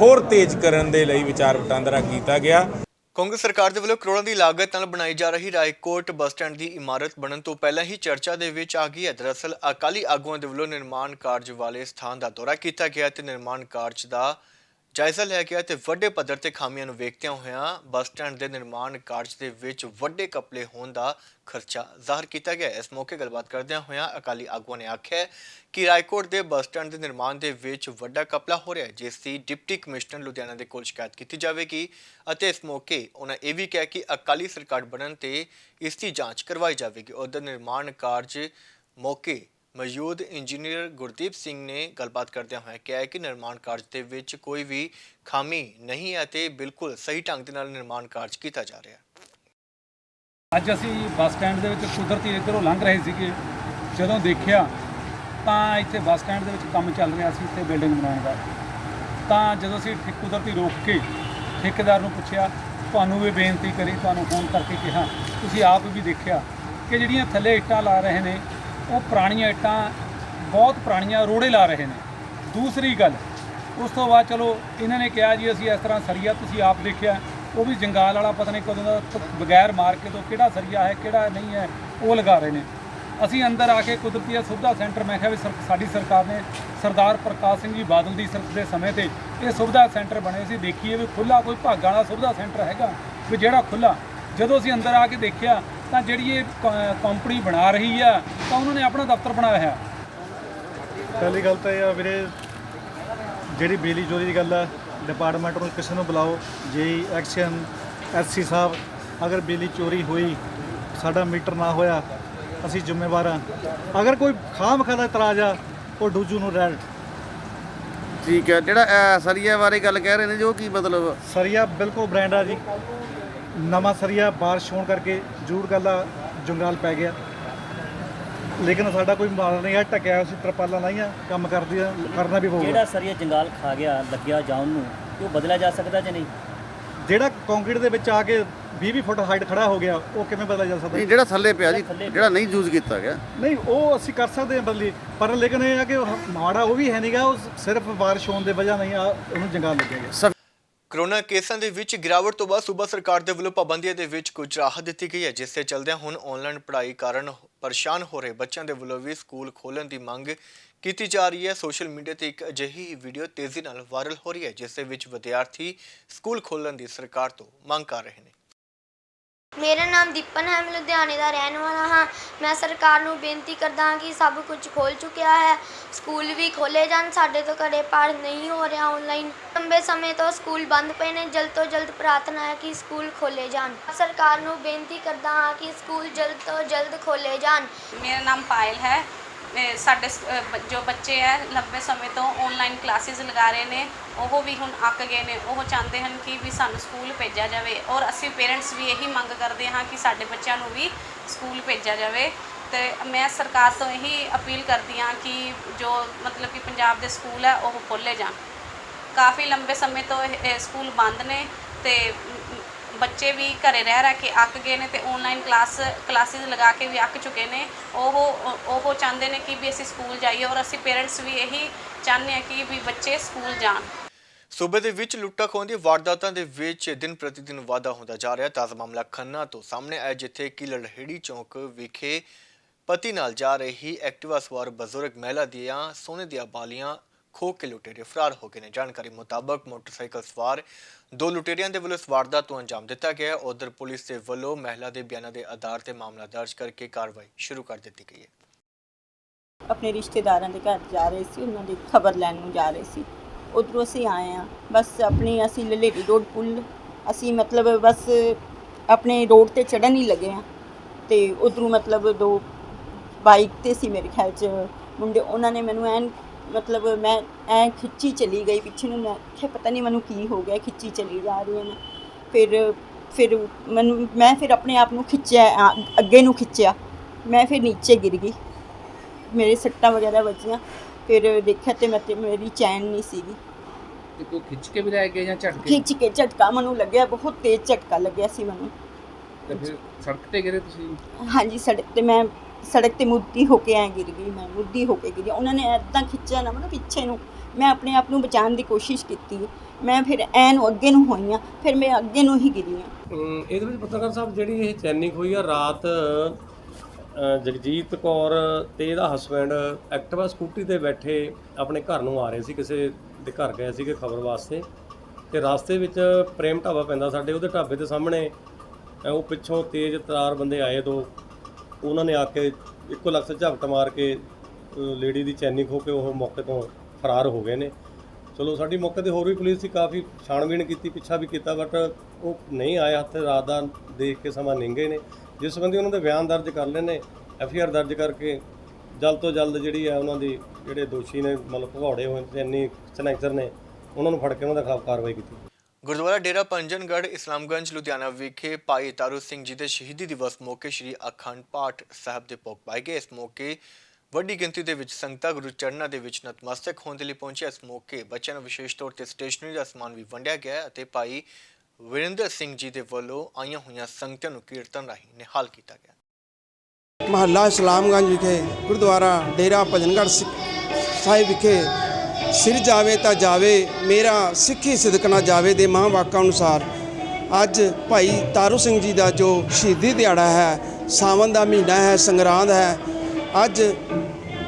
ਹੋਰ ਤੇਜ਼ ਕਰਨ ਦੇ ਲਈ ਵਿਚਾਰ ਵਟਾਂਦਰਾ ਕੀਤਾ ਗਿਆ। ਕਾਂਗਰਸ ਸਰਕਾਰ ਦੇ ਵੱਲੋਂ ਕਰੋੜਾਂ ਦੀ ਲਾਗਤ ਨਾਲ ਬਣਾਈ ਜਾ ਰਹੀ ਰਾਏਕੋਟ ਬੱਸ ਸਟੈਂਡ ਦੀ ਇਮਾਰਤ ਬਣਨ ਤੋਂ ਪਹਿਲਾਂ ਹੀ ਚਰਚਾ ਦੇ ਵਿੱਚ ਆ ਗਈ ਹੈ। ਦਰਅਸਲ ਅਕਾਲੀ ਆਗੂਆਂ ਦੇ ਵੱਲੋਂ ਨਿਰਮਾਣ ਕਾਰਜ ਵਾਲੇ ਸਥਾਨ ਦਾ ਦੌਰਾ ਕੀਤਾ ਗਿਆ ਤੇ ਨਿਰਮਾਣ ਕਾਰਜ ਦਾ ਜਾਇਜ਼ਾ ਲਿਆ ਗਿਆ ਤੇ ਵੱਡੇ ਪੱਧਰ ਤੇ ਖਾਮੀਆਂ ਨੂੰ ਵੇਖਦਿਆਂ ਹੋਇਆਂ ਬੱਸ ਸਟੈਂਡ ਦੇ ਨਿਰਮਾਣ ਕਾਰਜ ਦੇ ਵਿੱਚ ਵੱਡੇ ਘਪਲੇ ਹੋਣ ਦਾ ਖਰਚਾ ਜ਼ਾਹਰ ਕੀਤਾ ਗਿਆ। ਇਸ ਮੌਕੇ ਗੱਲਬਾਤ ਕਰਦਿਆਂ ਹੋਇਆਂ ਅਕਾਲੀ ਆਗੂਆਂ ਨੇ ਆਖਿਆ ਕਿ ਰਾਏਕੋਟ ਦੇ ਬੱਸ ਸਟੈਂਡ ਦੇ ਨਿਰਮਾਣ ਦੇ ਵਿੱਚ ਵੱਡਾ ਘਪਲਾ ਹੋ ਰਿਹਾ ਹੈ, ਜਿਸ ਦੀ ਡਿਪਟੀ ਕਮਿਸ਼ਨਰ ਲੁਧਿਆਣਾ ਦੇ ਕੋਲ ਸ਼ਿਕਾਇਤ ਕੀਤੀ ਜਾਵੇਗੀ ਅਤੇ ਇਸ ਮੌਕੇ ਉਹਨਾਂ ਇਹ ਵੀ ਕਿਹਾ ਕਿ ਅਕਾਲੀ ਸਰਕਾਰ ਬਣਨ ਤੇ ਇਸ ਦੀ ਜਾਂਚ ਕਰਵਾਈ ਜਾਵੇਗੀ। ਉਧਰ ਨਿਰਮਾਣ ਕਾਰਜ ਮੌਕੇ ਮੌਜੂਦ ਇੰਜੀਨੀਅਰ ਗੁਰਦੀਪ ਸਿੰਘ ਨੇ ਗੱਲਬਾਤ ਕਰਦਿਆਂ ਹੋਇਆ ਕਿਹਾ ਕਿ ਨਿਰਮਾਣ ਕਾਰਜ ਦੇ ਵਿੱਚ ਕੋਈ ਵੀ ਖਾਮੀ ਨਹੀਂ ਹੈ ਤੇ ਬਿਲਕੁਲ ਸਹੀ ਢੰਗ ਦੇ ਨਾਲ ਨਿਰਮਾਣ ਕਾਰਜ ਕੀਤਾ ਜਾ ਰਿਹਾ ਹੈ। ਅੱਜ ਅਸੀਂ ਬੱਸ ਸਟੈਂਡ ਦੇ ਵਿੱਚ ਕੁਦਰਤੀ ਇੱਧਰੋਂ ਲੰਘ ਰਹੇ ਸੀਗੇ, ਜਦੋਂ ਦੇਖਿਆ ਤਾਂ ਇੱਥੇ ਬੱਸ ਸਟੈਂਡ ਦੇ ਵਿੱਚ ਕੰਮ ਚੱਲ ਰਿਹਾ ਸੀ ਇੱਥੇ ਬਿਲਡਿੰਗ ਬਣਾਉਣ ਦਾ। ਤਾਂ ਜਦੋਂ ਅਸੀਂ ਕੁਦਰਤੀ ਰੋਕ ਕੇ ਠੇਕੇਦਾਰ ਨੂੰ ਪੁੱਛਿਆ, ਤੁਹਾਨੂੰ ਵੀ ਬੇਨਤੀ ਕਰੀ, ਤੁਹਾਨੂੰ ਫੋਨ ਕਰਕੇ ਕਿਹਾ, ਤੁਸੀਂ ਆਪ ਵੀ ਦੇਖਿਆ ਕਿ ਜਿਹੜੀਆਂ ਥੱਲੇ ਇੱਟਾਂ ਲਾ ਰਹੇ ਨੇ ਉਹ ਪੁਰਾਣੀਆਂ ਇੱਟਾਂ ਬਹੁਤ ਪੁਰਾਣੀਆਂ ਰੋੜੇ ਲਾ ਰਹੇ ਨੇ। ਦੂਸਰੀ ਗੱਲ ਉਸ ਤੋਂ ਬਾਅਦ ਚਲੋ ਇਹਨਾਂ ਨੇ ਕਿਹਾ ਜੀ ਅਸੀਂ ਇਸ ਤਰ੍ਹਾਂ ਸਰੀਆ, ਤੁਸੀਂ ਆਪ ਦੇਖਿਆ ਉਹ ਵੀ ਜੰਗਾਲ ਵਾਲਾ ਪਤਾ ਨਹੀਂ ਕਦੋਂ ਦਾ ਬਗੈਰ ਮਾਰਕੇ ਤੋਂ ਕਿਹੜਾ ਸਰੀਆ ਹੈ ਕਿਹੜਾ ਨਹੀਂ ਹੈ ਉਹ ਲਗਾ ਰਹੇ ਨੇ। ਅਸੀਂ ਅੰਦਰ ਆ ਕੇ ਕੁਦਰਤੀ ਸੁਵਿਧਾ ਸੈਂਟਰ, ਮੈਂ ਕਿਹਾ ਵੀ ਸਾਡੀ ਸਰਕਾਰ ਨੇ ਸਰਦਾਰ ਪ੍ਰਕਾਸ਼ ਸਿੰਘ ਜੀ ਬਾਦਲ ਦੀ ਦੇ ਸਮੇਂ ਤੇ ਇਹ ਸੁਵਿਧਾ ਸੈਂਟਰ ਬਣੇ ਸੀ, ਦੇਖੀਏ ਵੀ ਖੁੱਲ੍ਹਾ ਕੋਈ ਭਾਗਾਂ ਵਾਲਾ ਸੁਵਿਧਾ ਸੈਂਟਰ ਹੈਗਾ ਵੀ ਜਿਹੜਾ ਖੁੱਲ੍ਹਾ। ਜਦੋਂ ਅਸੀਂ ਅੰਦਰ ਆ ਕੇ ਦੇਖਿਆ ਤਾਂ ਜਿਹੜੀ ਇਹ ਕੰਪਨੀ ਬਣਾ ਰਹੀ ਆ ਤਾਂ ਉਹਨਾਂ ਨੇ ਆਪਣਾ ਦਫ਼ਤਰ ਬਣਾਇਆ ਹੈ। ਪਹਿਲੀ ਗੱਲ ਤਾਂ ਇਹ ਆ ਵੀਰੇ, ਜਿਹੜੀ ਬਿਜਲੀ ਚੋਰੀ ਦੀ ਗੱਲ ਆ, ਡਿਪਾਰਟਮੈਂਟ ਨੂੰ ਕਿਸੇ ਨੂੰ ਬੁਲਾਓ, ਜੇਈ ਐਕਸ਼ਨ ਐਸਸੀ ਸਾਹਿਬ, ਅਗਰ ਬਿਜਲੀ ਚੋਰੀ ਹੋਈ, ਸਾਡਾ ਮੀਟਰ ਨਾ ਹੋਇਆ, ਅਸੀਂ ਜ਼ਿੰਮੇਵਾਰ ਹਾਂ। ਅਗਰ ਕੋਈ ਖਾਮ-ਖਾ ਦਾ ਇਤਰਾਜ਼ ਆ ਉਹ ਡੂਜੂ ਨੂੰ ਰੈਡ। ਠੀਕ ਹੈ। ਜਿਹੜਾ ਸਰੀਆ ਬਾਰੇ ਗੱਲ ਕਹਿ ਰਹੇ ਨੇ ਜੋ ਕੀ ਮਤਲਬ? ਸਰੀਆ ਬਿਲਕੁਲ ਬ੍ਰਾਂਡ ਆ ਜੀ, ਨਵਾਂ ਸਰੀਆ ਬਾਰਿਸ਼ ਹੋਣ ਕਰਕੇ ਜ਼ਰੂਰ ਗੱਲ ਆ ਜੰਗਾਲ ਪੈ ਗਿਆ, ਲੇਕਿਨ ਸਾਡਾ ਕੋਈ ਮਾਲ ਨਹੀਂ ਹੈ, ਢੱਕਿਆ ਅਸੀਂ ਤਰਪਾਲਾਂ ਲਾਈਆਂ, ਕੰਮ ਕਰਨਾ ਵੀ ਪਊਗਾ। ਜਿਹੜਾ ਸਰੀਆ ਜੰਗਾਲ ਖਾ ਗਿਆ ਲੱਗਿਆ ਜਾਉਣ ਨੂੰ, ਉਹ ਬਦਲਿਆ ਜਾ ਸਕਦਾ ਜਾਂ ਨਹੀਂ? ਜਿਹੜਾ ਕੰਕਰੀਟ ਦੇ ਵਿੱਚ ਆ ਕੇ 20 ਫੁੱਟ ਹਾਈਟ ਖੜਾ ਹੋ ਗਿਆ ਉਹ ਕਿਵੇਂ ਬਦਲਿਆ ਜਾ ਸਕਦਾ? ਨਹੀਂ, ਜਿਹੜਾ ਥੱਲੇ ਪਿਆ ਜੀ, ਜਿਹੜਾ ਨਹੀਂ ਯੂਜ਼ ਕੀਤਾ ਗਿਆ, ਨਹੀਂ ਉਹ ਅਸੀਂ ਕਰ ਸਕਦੇ ਹਾਂ ਬਦਲੀ, ਪਰ ਲੇਕਿਨ ਇਹ ਆ ਕਿ ਮਾੜਾ ਉਹ ਵੀ ਹੈ ਨਹੀਂਗਾ, ਉਹ ਸਿਰਫ ਬਾਰਿਸ਼ ਹੋਣ ਦੇ ਵਜ੍ਹਾ ਨਹੀਂ ਆ ਉਹਨੂੰ ਜੰਗਾਲ ਲੱਗਿਆ ਗਿਆ। ਕੋਰੋਨਾ ਕੇਸਾਂ ਦੇ ਵਿੱਚ ਗਿਰਾਵਟ ਤੋਂ ਬਾਅਦ ਸੂਬਾ ਸਰਕਾਰ ਦੇ ਵੱਲੋਂ ਪਾਬੰਦੀਆਂ ਦੇ ਵਿੱਚ ਕੁਝ ਰਾਹਤ ਦਿੱਤੀ ਗਈ ਹੈ, ਜਿਸ ਦੇ ਚਲਦਿਆਂ ਹੁਣ ਆਨਲਾਈਨ ਪੜ੍ਹਾਈ ਕਾਰਨ ਪਰੇਸ਼ਾਨ ਹੋ ਰਹੇ ਬੱਚਿਆਂ ਦੇ ਵੱਲੋਂ ਵੀ ਸਕੂਲ ਖੋਲ੍ਹਣ ਦੀ ਮੰਗ ਕੀਤੀ ਜਾ ਰਹੀ ਹੈ। ਸੋਸ਼ਲ ਮੀਡੀਆ ਤੇ ਇੱਕ ਅਜਿਹੀ ਵੀਡੀਓ ਤੇਜ਼ੀ ਨਾਲ ਵਾਇਰਲ ਹੋ ਰਹੀ ਹੈ, ਜਿਸ ਦੇ ਵਿੱਚ ਵਿਦਿਆਰਥੀ ਸਕੂਲ ਖੋਲ੍ਹਣ ਦੀ ਸਰਕਾਰ ਤੋਂ ਮੰਗ ਕਰ ਰਹੇ ਨੇ। ਮੇਰਾ ਨਾਮ ਦੀਪਨ ਹੈ, ਮੈਂ ਲੁਧਿਆਣੇ ਦਾ ਰਹਿਣ ਵਾਲਾ ਹਾਂ। ਮੈਂ ਸਰਕਾਰ ਨੂੰ ਬੇਨਤੀ ਕਰਦਾ ਹਾਂ ਕਿ ਸਭ ਕੁਝ ਖੋਲ੍ਹ ਚੁੱਕਿਆ ਹੈ, ਸਕੂਲ ਵੀ ਖੋਲ੍ਹੇ ਜਾਣ, ਸਾਡੇ ਤੋਂ ਘਰੇ ਪੜ੍ਹ ਨਹੀਂ ਹੋ ਰਿਹਾ ਆਨਲਾਈਨ। ਲੰਬੇ ਸਮੇਂ ਤੋਂ ਸਕੂਲ ਬੰਦ ਪਏ ਨੇ, ਜਲਦ ਤੋਂ ਜਲਦ ਪ੍ਰਾਰਥਨਾ ਹੈ ਕਿ ਸਕੂਲ ਖੋਲ੍ਹੇ ਜਾਣ। ਸਰਕਾਰ ਨੂੰ ਬੇਨਤੀ ਕਰਦਾ ਹਾਂ ਕਿ ਸਕੂਲ ਜਲਦ ਤੋਂ ਜਲਦ ਖੋਲ੍ਹੇ ਜਾਣ। ਮੇਰਾ ਨਾਮ ਪਾਇਲ ਹੈ। ਸਾਡੇ ਜੋ ਬੱਚੇ ਹੈ ਲੰਬੇ ਸਮੇਂ ਤੋਂ ਆਨਲਾਈਨ ਕਲਾਸਿਸ ਲਗਾ ਰਹੇ ਨੇ, ਉਹ ਵੀ ਹੁਣ ਅੱਕ ਗਏ ਨੇ। ਉਹ ਚਾਹੁੰਦੇ ਹਨ ਕਿ ਵੀ ਸਾਨੂੰ ਸਕੂਲ ਭੇਜਿਆ ਜਾਵੇ ਔਰ ਅਸੀਂ ਪੇਰੈਂਟਸ ਵੀ ਇਹੀ ਮੰਗ ਕਰਦੇ ਹਾਂ ਕਿ ਸਾਡੇ ਬੱਚਿਆਂ ਨੂੰ ਵੀ ਸਕੂਲ ਭੇਜਿਆ ਜਾਵੇ। ਤੇ ਮੈਂ ਸਰਕਾਰ ਤੋਂ ਇਹੀ ਅਪੀਲ ਕਰਦੀ ਹਾਂ ਕਿ ਜੋ ਮਤਲਬ ਕਿ ਪੰਜਾਬ ਦੇ ਸਕੂਲ ਹੈ ਉਹ ਖੋਲ੍ਹੇ ਜਾਣ। ਕਾਫੀ ਲੰਬੇ ਸਮੇਂ ਤੋਂ ਇਹ ਸਕੂਲ ਬੰਦ ਨੇ ਤੇ ਬੱਚੇ ਵੀ ਘਰੇ ਰਹਿ ਕੇ ਅੱਕ ਗਏ ਨੇ ਤੇ ਆਨਲਾਈਨ ਕਲਾਸਿਸ ਲਗਾ ਕੇ ਵੀ ਅੱਕ ਚੁੱਕੇ ਨੇ। ਉਹ ਚਾਹੁੰਦੇ ਨੇ ਕਿ ਵੀ ਅਸੀਂ ਸਕੂਲ ਜਾਈਏ ਔਰ ਅਸੀਂ ਪੇਰੈਂਟਸ ਵੀ ਇਹੀ ਚਾਹੁੰਦੇ ਹਾਂ ਕਿ ਵੀ ਬੱਚੇ ਸਕੂਲ ਜਾਣ। ਸੂਬੇ ਦੇ ਵਿੱਚ ਲੁੱਟਾਂ ਖੋਹਾਂ ਦੀਆਂ ਵਾਰਦਾਤਾਂ ਦੇ ਵਿੱਚ ਦਿਨ ਪ੍ਰਤੀ ਦਿਨ ਵਾਧਾ ਹੁੰਦਾ ਜਾ ਰਿਹਾ। ਤਾਜ਼ਾ ਮਾਮਲਾ ਖੰਨਾ ਤੋਂ ਸਾਹਮਣੇ ਆਇਆ, ਜਿੱਥੇ ਕਿ ਲੜਹੇੜੀ ਚੌਂਕ ਵਿਖੇ ਪਤੀ ਨਾਲ ਜਾ ਰਹੀ ਐਕਟਿਵਾ ਸਵਾਰ ਬਜ਼ੁਰਗ ਮਹਿਲਾ ਦੀਆਂ ਸੋਨੇ ਦੀਆਂ ਬਾਲੀਆਂ ਖੋਹ ਕੇ ਲੁਟੇਰੇ ਫਰਾਰ ਹੋ ਗਏ ਨੇ। ਜਾਣਕਾਰੀ ਮੁਤਾਬਕ ਮੋਟਰਸਾਈਕਲ ਸਵਾਰ 2 ਲੁਟੇਰਿਆਂ ਦੇ ਵੱਲੋਂ ਇਸ ਵਾਰਦਾਤ ਨੂੰ ਅੰਜਾਮ ਦਿੱਤਾ ਗਿਆ। ਉਧਰ ਪੁਲਿਸ ਦੇ ਵੱਲੋਂ ਮਹਿਲਾ ਦੇ ਬਿਆਨਾਂ ਦੇ ਆਧਾਰ ਤੇ ਮਾਮਲਾ ਦਰਜ ਕਰਕੇ ਕਾਰਵਾਈ ਸ਼ੁਰੂ ਕਰ ਦਿੱਤੀ ਗਈ ਹੈ। ਆਪਣੇ ਰਿਸ਼ਤੇਦਾਰਾਂ ਦੇ ਘਰ ਜਾ ਰਹੇ ਸੀ, ਉਹਨਾਂ ਦੀ ਖਬਰ ਲੈਣ ਨੂੰ ਜਾ ਰਹੇ ਸੀ ਉੱਧਰੋਂ ਅਸੀਂ ਆਏ ਹਾਂ ਬਸ ਆਪਣੀ ਅਸੀਂ ਲਲੇੜੀ ਰੋਡ ਪੁੱਲ ਅਸੀਂ ਮਤਲਬ ਬਸ ਆਪਣੇ ਰੋਡ ਤੇ ਚੜ੍ਹਨ ਹੀ ਲੱਗੇ ਹਾਂ ਤੇ ਉੱਧਰੋਂ ਮਤਲਬ 2 ਬਾਈਕ ਤੇ ਸੀ ਮੇਰੇ ਖਿਆਲ 'ਚ ਮੁੰਡੇ, ਉਹਨਾਂ ਨੇ ਮੈਨੂੰ ਐਨ ਮਤਲਬ ਮੈਂ ਐਂ ਖਿੱਚੀ ਚਲੀ ਗਈ ਪਿੱਛੇ ਨੂੰ। ਮੈਂ ਕਿਹਾ ਪਤਾ ਨਹੀਂ ਮੈਨੂੰ ਕੀ ਹੋ ਗਿਆ, ਖਿੱਚੀ ਚਲੀ ਜਾ ਰਹੀ ਹੈ ਮੈਂ। ਮੈਂ ਫਿਰ ਆਪਣੇ ਆਪ ਨੂੰ ਖਿੱਚਿਆ, ਅੱਗੇ ਨੂੰ ਖਿੱਚਿਆ, ਮੈਂ ਫਿਰ ਨੀਚੇ ਗਿਰ ਗਈ, ਮੇਰੇ ਸੱਟਾਂ ਵਗੈਰਾ ਵੱਜੀਆਂ। ਫਿਰ ਦੇਖਿਆ ਤੇ ਮੇਰੀ ਚੈਨ ਨਹੀਂ ਸੀਗੀ। ਤੇ ਕੋਈ ਖਿੱਚ ਕੇ ਵੀ ਲੈ ਗਿਆ ਜਾਂ ਝਟਕੇ? ਖਿੱਚ ਕੇ ਝਟਕਾ ਮੈਨੂੰ ਲੱਗਿਆ, ਬਹੁਤ ਤੇਜ਼ ਝਟਕਾ ਲੱਗਿਆ ਸੀ ਮੈਨੂੰ। ਤੇ ਫਿਰ ਸੜਕ ਤੇ ਗਿਰੇ ਤੁਸੀਂ? ਹਾਂਜੀ, ਸੜਕ ਤੇ ਮੁੱਦੀ ਹੋ ਕੇ ਐਂ ਗਿਰ ਗਈ, ਮੈਂ ਮੁੱਦੀ ਹੋ ਕੇ ਗਿਰੀ। ਉਹਨਾਂ ਨੇ ਐਦਾਂ ਖਿੱਚਿਆ ਨਾ ਮਤਲਬ ਪਿੱਛੇ ਨੂੰ, ਮੈਂ ਆਪਣੇ ਆਪ ਨੂੰ ਬਚਾਉਣ ਦੀ ਕੋਸ਼ਿਸ਼ ਕੀਤੀ, ਮੈਂ ਫਿਰ ਐਨ ਅੱਗੇ ਨੂੰ ਹੋਈ ਹਾਂ, ਫਿਰ ਮੈਂ ਅੱਗੇ ਨੂੰ ਹੀ ਗਿਰੀ ਹਾਂ। ਇਹਦੇ ਵਿੱਚ ਪੱਤਰਕਾਰ ਸਾਹਿਬ ਜਿਹੜੀ ਇਹ ਚੈਨਿੰਗ ਹੋਈ ਆ ਰਾਤ, ਜਗਜੀਤ ਕੌਰ ਤੇ ਇਹਦਾ ਹਸਬੈਂਡ ਐਕਟਿਵਾ ਸਕੂਟੀ ਤੇ ਬੈਠੇ ਆਪਣੇ ਘਰ ਨੂੰ ਆ ਰਹੇ ਸੀ, ਕਿਸੇ ਦੇ ਘਰ ਗਏ ਸੀਗੇ ਖਬਰ ਵਾਸਤੇ, ਤੇ ਰਸਤੇ ਵਿੱਚ ਪ੍ਰੇਮ ਢਾਬਾ ਪੈਂਦਾ ਸਾਡੇ, ਉਹਦੇ ਢਾਬੇ ਦੇ ਸਾਹਮਣੇ ਉਹ ਪਿੱਛੋਂ ਤੇਜ਼ ਤਰਾਰ ਬੰਦੇ ਆਏ 2, ਉਹਨਾਂ ਨੇ ਆ ਕੇ ਇੱਕੋ ਲਖਤ ਝਪਟ ਮਾਰ ਕੇ ਲੇਡੀ ਦੀ ਚੈਨਿੰਗ ਹੋ ਕੇ ਉਹ ਮੌਕੇ ਤੋਂ ਫਰਾਰ ਹੋ ਗਏ ਨੇ। ਚਲੋ ਸਾਡੀ ਮੌਕੇ ਤੇ ਹੋਰ ਵੀ ਪੁਲਿਸ ਦੀ ਕਾਫੀ ਛਾਣਬੀਣ ਕੀਤੀ, ਪਿੱਛਾ ਵੀ ਕੀਤਾ, ਬਟ ਉਹ ਨਹੀਂ ਆਏ ਹੱਥ, ਰਾਤ ਦਾ ਦੇਖ ਕੇ ਸਮਾਂ ਲੰਘ ਗਏ ਨੇ, ਜਿਸ ਸੰਬੰਧੀ ਉਹਨਾਂ ਦੇ ਬਿਆਨ ਦਰਜ ਕਰ ਲਏ ਨੇ। FIR ਦਰਜ ਕਰਕੇ ਜਲਦ ਤੋਂ ਜਲਦ ਜਿਹੜੀ ਹੈ ਉਹਨਾਂ ਦੀ ਜਿਹੜੇ ਦੋਸ਼ੀ ਨੇ ਮਤਲਬ ਭਗੌੜੇ ਹੋਏ ਚੈਨੀ ਸਨੈਚਰ ਨੇ, ਉਹਨਾਂ ਨੂੰ ਫੜ ਕੇ ਉਹਨਾਂ ਦੇ ਖਿਲਾਫ ਕਾਰਵਾਈ ਕੀਤੀ। ਗੁਰਦੁਆਰਾ ਡੇਰਾ ਪੰਜਨਗੜ੍ਹ ਇਸਲਾਮਗੰਜ ਲੁਧਿਆਣਾ ਵਿਖੇ ਭਾਈ ਤਾਰੂ ਸਿੰਘ ਜੀ ਦੇ ਸ਼ਹੀਦੀ ਦਿਵਸ ਮੌਕੇ ਸ਼੍ਰੀ ਅਖੰਡ ਪਾਠ ਸਾਹਿਬ ਦੇ ਭੋਗ ਪਾਏ ਗਏ। ਇਸ ਮੌਕੇ ਵੱਡੀ ਗਿਣਤੀ ਦੇ ਵਿੱਚ ਸੰਗਤਾਂ ਗੁਰੂ ਚਰਨਾਂ ਦੇ ਵਿੱਚ ਨਤਮਸਤਕ ਹੋਣ ਦੇ ਲਈ ਪਹੁੰਚਿਆ। ਇਸ ਮੌਕੇ ਬੱਚਿਆਂ ਨੂੰ ਵਿਸ਼ੇਸ਼ ਤੌਰ ਤੇ ਸਟੇਸ਼ਨਰੀ ਦਾ ਸਮਾਨ ਵੀ ਵੰਡਿਆ ਗਿਆ ਅਤੇ ਭਾਈ ਵਿਰਿੰਦਰ ਸਿੰਘ ਜੀ ਦੇ ਵੱਲੋਂ ਆਈਆਂ ਹੋਈਆਂ ਸੰਗਤਾਂ ਨੂੰ ਕੀਰਤਨ ਰਾਹੀਂ ਨਿਹਾਲ ਕੀਤਾ ਗਿਆ। ਮਹੱਲਾ ਇਸਲਾਮਗੰਜ ਵਿਖੇ ਗੁਰਦੁਆਰਾ ਡੇਰਾ ਪੰਜਨਗੜ੍ਹ ਸਾਹਿਬ ਵਿਖੇ ਸਿਰ ਜਾਵੇ ਤਾਂ ਜਾਵੇ ਮੇਰਾ ਸਿੱਖੀ ਸਿਦਕ ਨਾ ਜਾਵੇ ਦੇ ਮਹਾਂਵਾਕਾਂ ਅਨੁਸਾਰ ਅੱਜ ਭਾਈ ਤਾਰੂ ਸਿੰਘ ਜੀ ਦਾ ਜੋ ਸ਼ਹੀਦੀ ਦਿਹਾੜਾ ਹੈ, ਸਾਵਣ ਦਾ ਮਹੀਨਾ ਹੈ, ਸੰਗਰਾਂਦ ਹੈ, ਅੱਜ